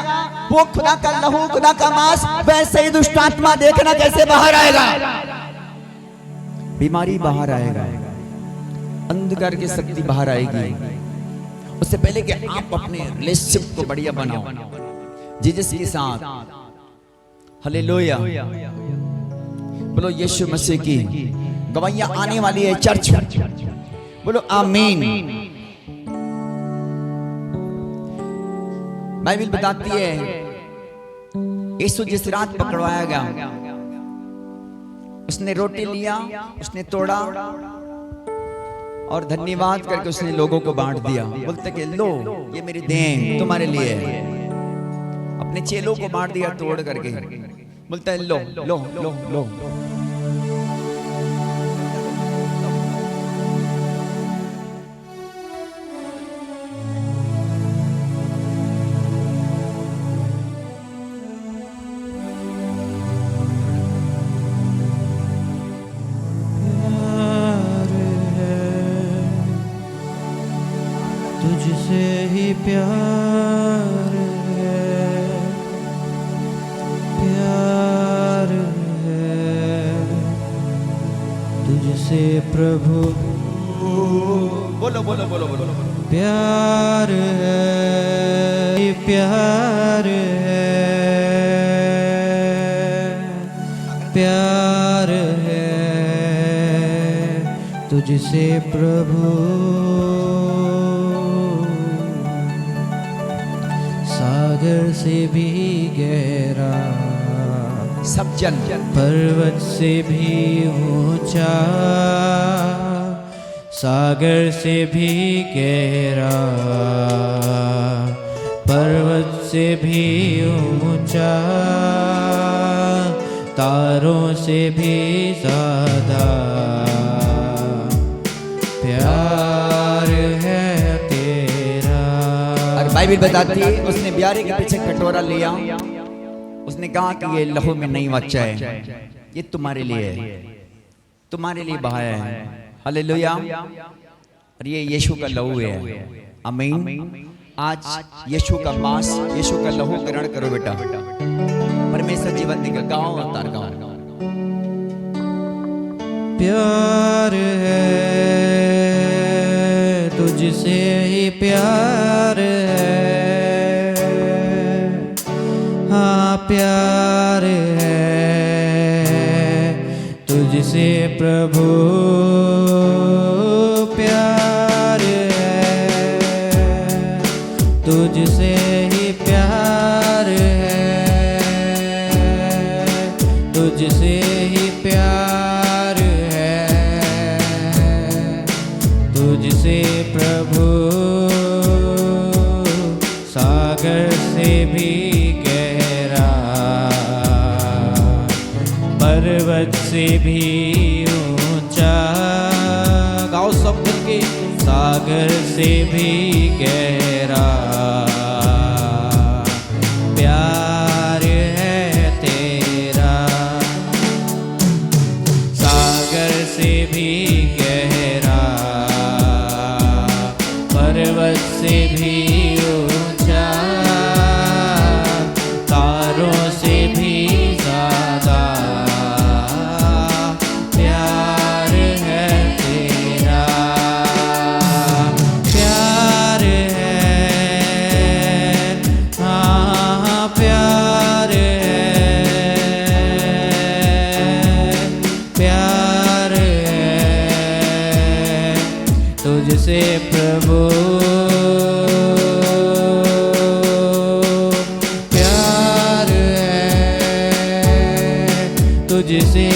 वो खुदा का लहू, खुदा का मांस, वैसे ही दुष्ट आत्मा देखना कैसे बाहर आएगा। बीमारी बाहर आएगा, अंधकार की शक्ति बाहर आएगी। उससे पहले कि आप अपने रिलेशनशिप को बढ़िया बनाओ जीसस के साथ। हालेलुया, बोलो यीशु मसीह की गवाहियां आने वाली है चर्च, बोलो आमीन। बाइबल बताती है यीशु जिस रात पकड़वाया गया, उसने रोटी लिया, उसने तोड़ा और धन्यवाद करके उसने लोगों को बांट दिया। बोलते कि लो ये मेरी देन तुम्हारे लिए है। अपने चेलों को बांट दिया तोड़ करके। बोलता है लो लो लो लो। तुझसे ही प्यार है, प्यार है तुझसे प्रभु। बोलो बोलो बोलो बोलो। प्यार है, प्यार है, प्यार है तुझसे प्रभु। सागर से भी गहरा, सब जन पर्वत से भी ऊंचा, सागर से भी गहरा, पर्वत से भी ऊंचा, तारों से भी ज्यादा प्यार है तेरा। और बाइबल बताती है उसने ब्यारे के पीछे कटोरा लिया, उसने कहा कि ये लहू में नहीं बच्चा है, ये तुम्हारे लिए है, तुम्हारे लिए बहाया है। हालेलुया। और ये यीशु का लहू है। आमीन। आज यीशु का मांस, यीशु का लहू ग्रहण करो बेटा, परमेश्वर जीवन देगा। गाओ अवतार गाओ। प्यार है तुझसे ही प्यार है, हाँ प्यार है तुझसे प्रभु। प्यार है तुझसे ही प्यार है, तुझसे ही प्यार है, तुझसे प्रभु। सागर से भी गहरा, पर्वत से भी ऊंचा, गाओ सब मिलके। सागर से भी गहरा प्यार है तेरा, सागर से भी गहरा, पर्वत से भी ऊंचा, तारों से तुझसे